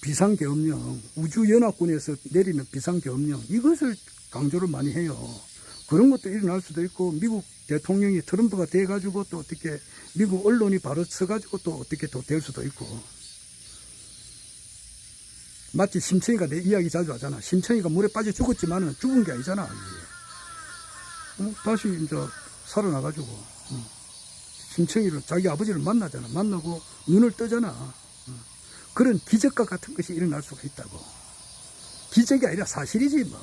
비상계엄령, 우주연합군에서 내리는 비상계엄령, 이것을 강조를 많이 해요. 그런 것도 일어날 수도 있고, 미국 대통령이 트럼프가 돼가지고 또 어떻게, 미국 언론이 바로 서가지고 또 어떻게 또 될 수도 있고. 마치 심청이가 내 이야기 자주 하잖아. 심청이가 물에 빠져 죽었지만은 죽은 게 아니잖아. 다시 이제 살아나가지고. 심청이를 자기 아버지를 만나잖아. 만나고 눈을 뜨잖아. 그런 기적과 같은 것이 일어날 수가 있다고. 기적이 아니라 사실이지 뭐.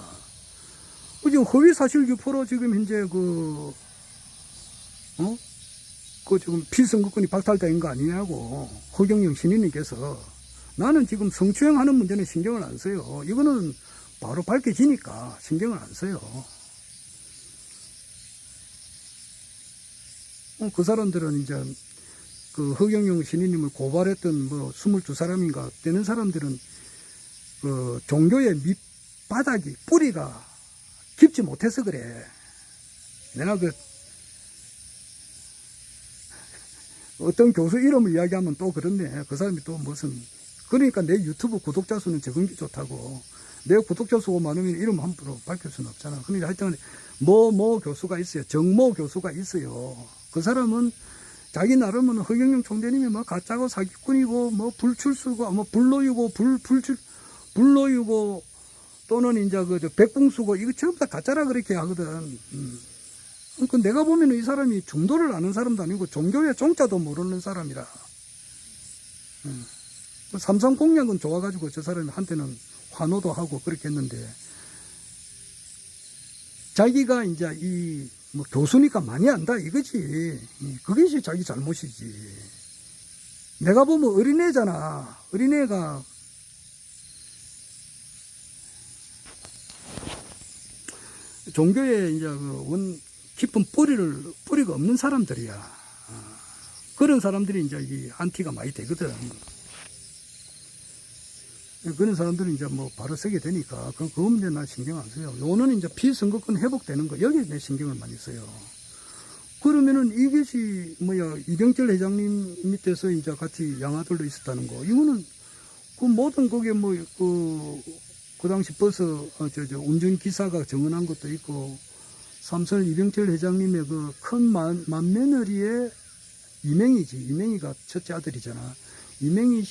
지금 허위 사실 유포로 지금 현재 지금 피선거권이 박탈된 거 아니냐고. 허경영 신인님께서. 나는 지금 성추행하는 문제는 신경을 안 써요. 이거는 바로 밝혀지니까 신경을 안 써요. 그 사람들은 이제 그 허경영 신인님을 고발했던 뭐 22사람인가 되는 사람들은 그 종교의 밑바닥이 뿌리가 깊지 못해서 그래. 내가 그 어떤 교수 이름을 이야기하면 또 그렇네. 그 사람이 또 무슨 그러니까 내 유튜브 구독자 수는 적은 게 좋다고. 내 구독자 수가 많으면 이름 함부로 밝힐 수는 없잖아. 그러니까 하여튼 뭐 교수가 있어요. 정모 교수가 있어요. 그 사람은 자기 나름은 허경영 총재님이 뭐 가짜고 사기꾼이고 뭐 불출수고 뭐 불로유고 불로유고 또는 이제 백붕수고 이거 전부 다 가짜라 그렇게 하거든. 그러니까 내가 보면 이 사람이 중도를 아는 사람도 아니고 종교의 종자도 모르는 사람이라. 삼성공약은 좋아가지고 저 사람이 한테는 환호도 하고 그렇게 했는데 자기가 이제 이 뭐 교수니까 많이 안다 이거지. 그게 자기 잘못이지. 내가 보면 어린애잖아. 어린애가 종교에 이제 그 깊은 뿌리가 없는 사람들이야. 그런 사람들이 이제 이 안티가 많이 되거든. 그런 사람들은 이제 뭐 바로 서게 되니까 그 문제 나 신경 안 써요. 요거는 이제 피선거권 회복되는 거 여기에 내 신경을 많이 써요. 그러면은 이것이 뭐야 이병철 회장님 밑에서 이제 같이 양아들도 있었다는 거 이거는 그 모든 거기에 뭐 그 당시 버스 운전기사가 증언한 것도 있고 삼선 이병철 회장님의 그 큰 맏며느리의 이명희가 첫째 아들이잖아. 이명희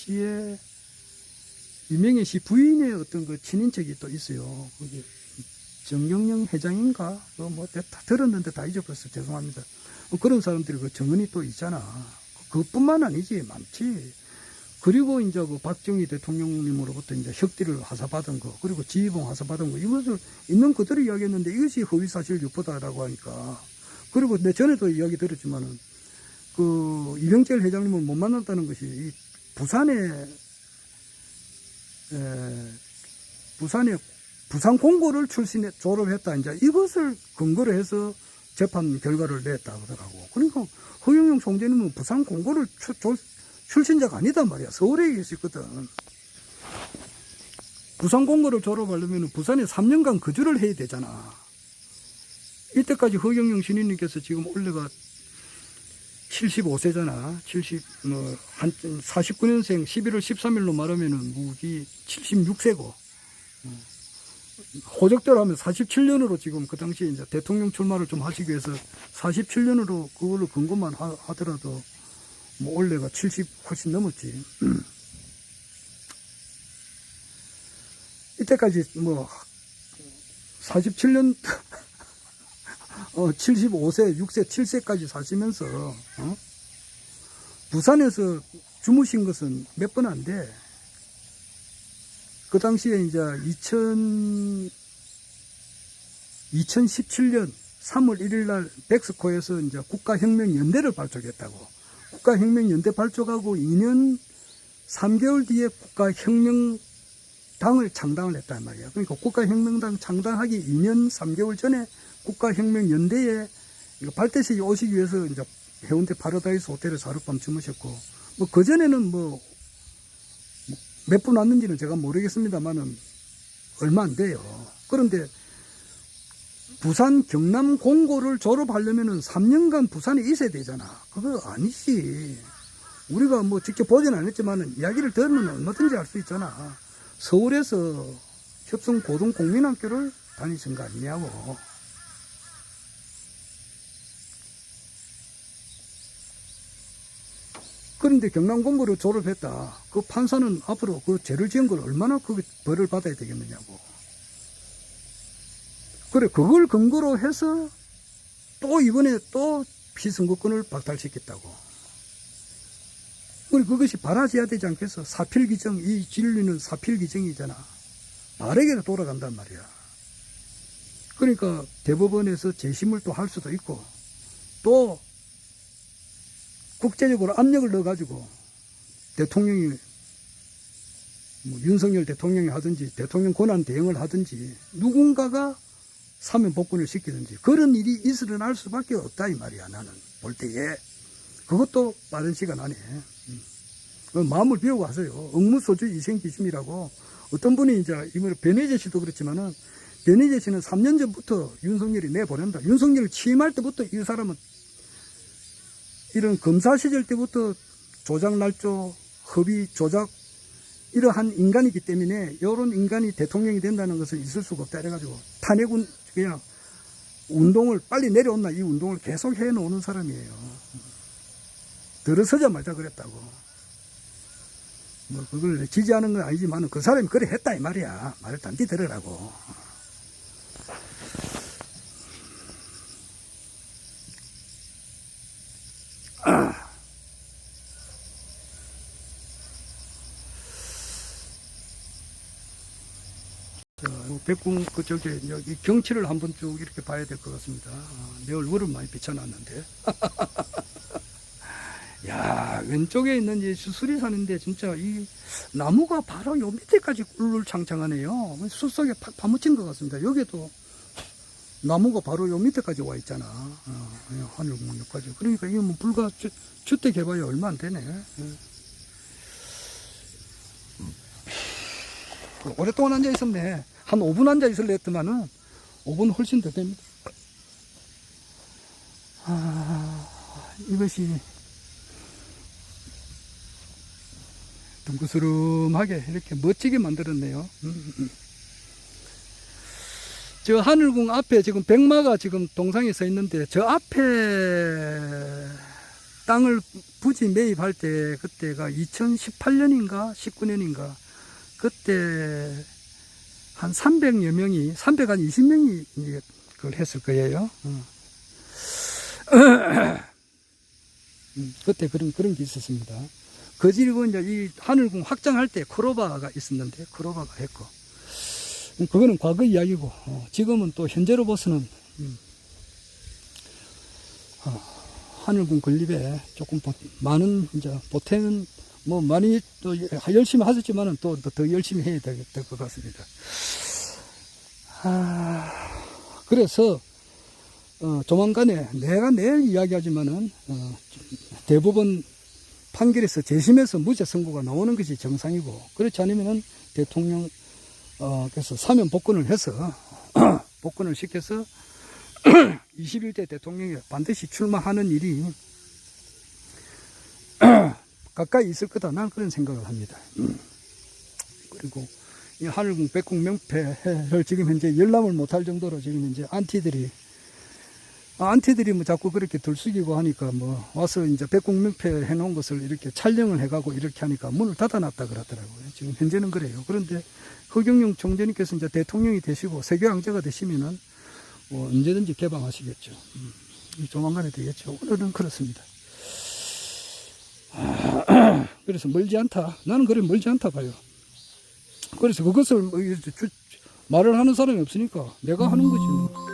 씨 부인의 어떤 그 친인척이 또 있어요. 그게 정경영 회장인가? 뭐 다 들었는데 다 잊어버렸어. 죄송합니다. 그런 사람들이 그 정언이 또 있잖아. 그것뿐만 아니지 많지. 그리고 이제 그 박정희 대통령님으로부터 이제 혁띠를 하사받은 거, 그리고 지휘봉 하사받은 거, 이것을 있는 그대로 이야기했는데 이것이 허위사실 유포다라고 하니까. 그리고 내 전에도 이야기 들었지만은 그 이병철 회장님을 못 만났다는 것이 이 부산 부산 공고를 졸업했다. 이제 이것을 근거로 해서 재판 결과를 냈다 하더라고. 그러니까 허경영 총재님은 부산 공고를 출신자가 아니다 말이야. 서울에 계시거든. 부산 공고를 졸업하려면 부산에 3년간 거주를 해야 되잖아. 이때까지 허경영 신인님께서 지금 올해가 75세잖아. 49년생 11월 13일로 말하면은 무기 76세고. 호적대로 하면 47년으로 지금 그 당시에 이제 대통령 출마를 좀 하시기 위해서 47년으로 그걸로 근거만 하더라도 뭐 올해가 70 훨씬 넘었지. 이때까지 뭐 47년 75세, 6세, 7세까지 사시면서 부산에서 주무신 것은 몇 번 안 돼. 그 당시에 이제 2017년 3월 1일 날 백스코에서 이제 국가혁명연대를 발족했다고. 국가혁명연대 발족하고 2년 3개월 뒤에 국가혁명당을 창당을 했단 말이야. 그러니까 국가혁명당 창당하기 2년 3개월 전에 국가혁명연대에 발대식이 오시기 위해서 이제 해운대 파라다이스 호텔에서 하룻밤 주무셨고, 뭐 그전에는 뭐 몇 분 왔는지는 제가 모르겠습니다만은 얼마 안 돼요. 그런데 부산 경남 공고를 졸업하려면은 3년간 부산에 있어야 되잖아. 그거 아니지. 우리가 뭐 직접 보진 않았지만은 이야기를 들으면 얼마든지 알 수 있잖아. 서울에서 협성 고등공민학교를 다니신 거 아니냐고. 그런데 경남공고를 졸업했다. 그 판사는 앞으로 그 죄를 지은 걸 얼마나 그 벌을 받아야 되겠느냐고. 그래, 그걸 근거로 해서 또 이번에 또 피선거권을 박탈시켰다고. 우리 그것이 바라져야 되지 않겠어? 사필규정, 이 진리는 사필규정이잖아. 바르게 돌아간단 말이야. 그러니까 대법원에서 재심을 또 할 수도 있고, 또 국제적으로 압력을 넣어가지고 대통령이 뭐 윤석열 대통령이 하든지 대통령 권한 대행을 하든지 누군가가 사면 복권을 시키든지 그런 일이 일어날 수밖에 없다 이 말이야. 나는 볼 때에 그것도 빠른 시간 안에 마음을 비우고 하세요. 응무소주 이생기심이라고 어떤 분이 이제 이번에 변희재 씨도 그렇지만은 변희재 씨는 3년 전부터 윤석열이 내보낸다. 윤석열을 취임할 때부터 이 사람은 이런 검사 시절 때부터 조작 날조, 허위 조작 이러한 인간이기 때문에 이런 인간이 대통령이 된다는 것은 있을 수가 없다 이래가지고 탄핵은 그냥 운동을 빨리 내려온나 이 운동을 계속 해놓는 사람이에요. 들어서자마자 그랬다고. 뭐 그걸 지지하는 건 아니지만 그 사람이 그래 했다 이 말이야. 말을 단디 들으라고. 백궁 그쪽에 여기 경치를 한번 쭉 이렇게 봐야 될 것 같습니다. 내 얼굴은 많이 비춰놨는데. 야, 왼쪽에 있는 이 수리산인데 진짜 이 나무가 바로 요 밑에까지 꿀꿀창창하네요. 숲속에 팍 파묻힌 것 같습니다. 여기도 나무가 바로 요 밑에까지 와 있잖아. 하늘궁 여기까지. 그러니까 이게 뭐 불과 주택 해봐야 얼마 안 되네. 오랫동안 앉아 있었네. 한 5분 앉아 있을래 했더만은 5분 훨씬 더 됩니다. 이것이 둥그스름하게 이렇게 멋지게 만들었네요. 저 하늘궁 앞에 지금 백마가 지금 동상에 서 있는데 저 앞에 땅을 부지 매입할 때 그때가 2018년인가 19년인가 그때 한 300여 명이 320명이 그걸 했을 거예요. 그때 그런 게 있었습니다. 그리고 이제 이 하늘궁 확장할 때 크로바가 있었는데 크로바가 했고 그거는 과거 이야기고 지금은 또 현재로 봐서는 하늘궁 건립에 조금 많은 이제 보태는 뭐 많이 또 열심히 하셨지만은 또 더 열심히 해야 될 것 같습니다. 그래서 조만간에 내가 내일 이야기하지만은 대법원 판결에서 재심에서 무죄 선고가 나오는 것이 정상이고 그렇지 않으면은 대통령 그래서 사면 복권을 해서 복권을 시켜서 21대 대통령이 반드시 출마하는 일이 가까이 있을 거다. 난 그런 생각을 합니다. 그리고 이 하늘궁 백궁 명패를 지금 현재 열람을 못할 정도로 지금 이제 안티들이 뭐 자꾸 그렇게 들쑥이고 하니까 뭐 와서 이제 백궁 명패 해놓은 것을 이렇게 촬영을 해가고 이렇게 하니까 문을 닫아놨다 그러더라고요. 지금 현재는 그래요. 그런데 허경영 총재님께서 이제 대통령이 되시고 세계 왕자가 되시면은 뭐 언제든지 개방하시겠죠. 조만간에 되겠죠. 오늘은 그렇습니다. 그래서 멀지 않다. 나는 그래 멀지 않다 봐요. 그래서 그것을 말을 하는 사람이 없으니까 내가 하는 거지 뭐.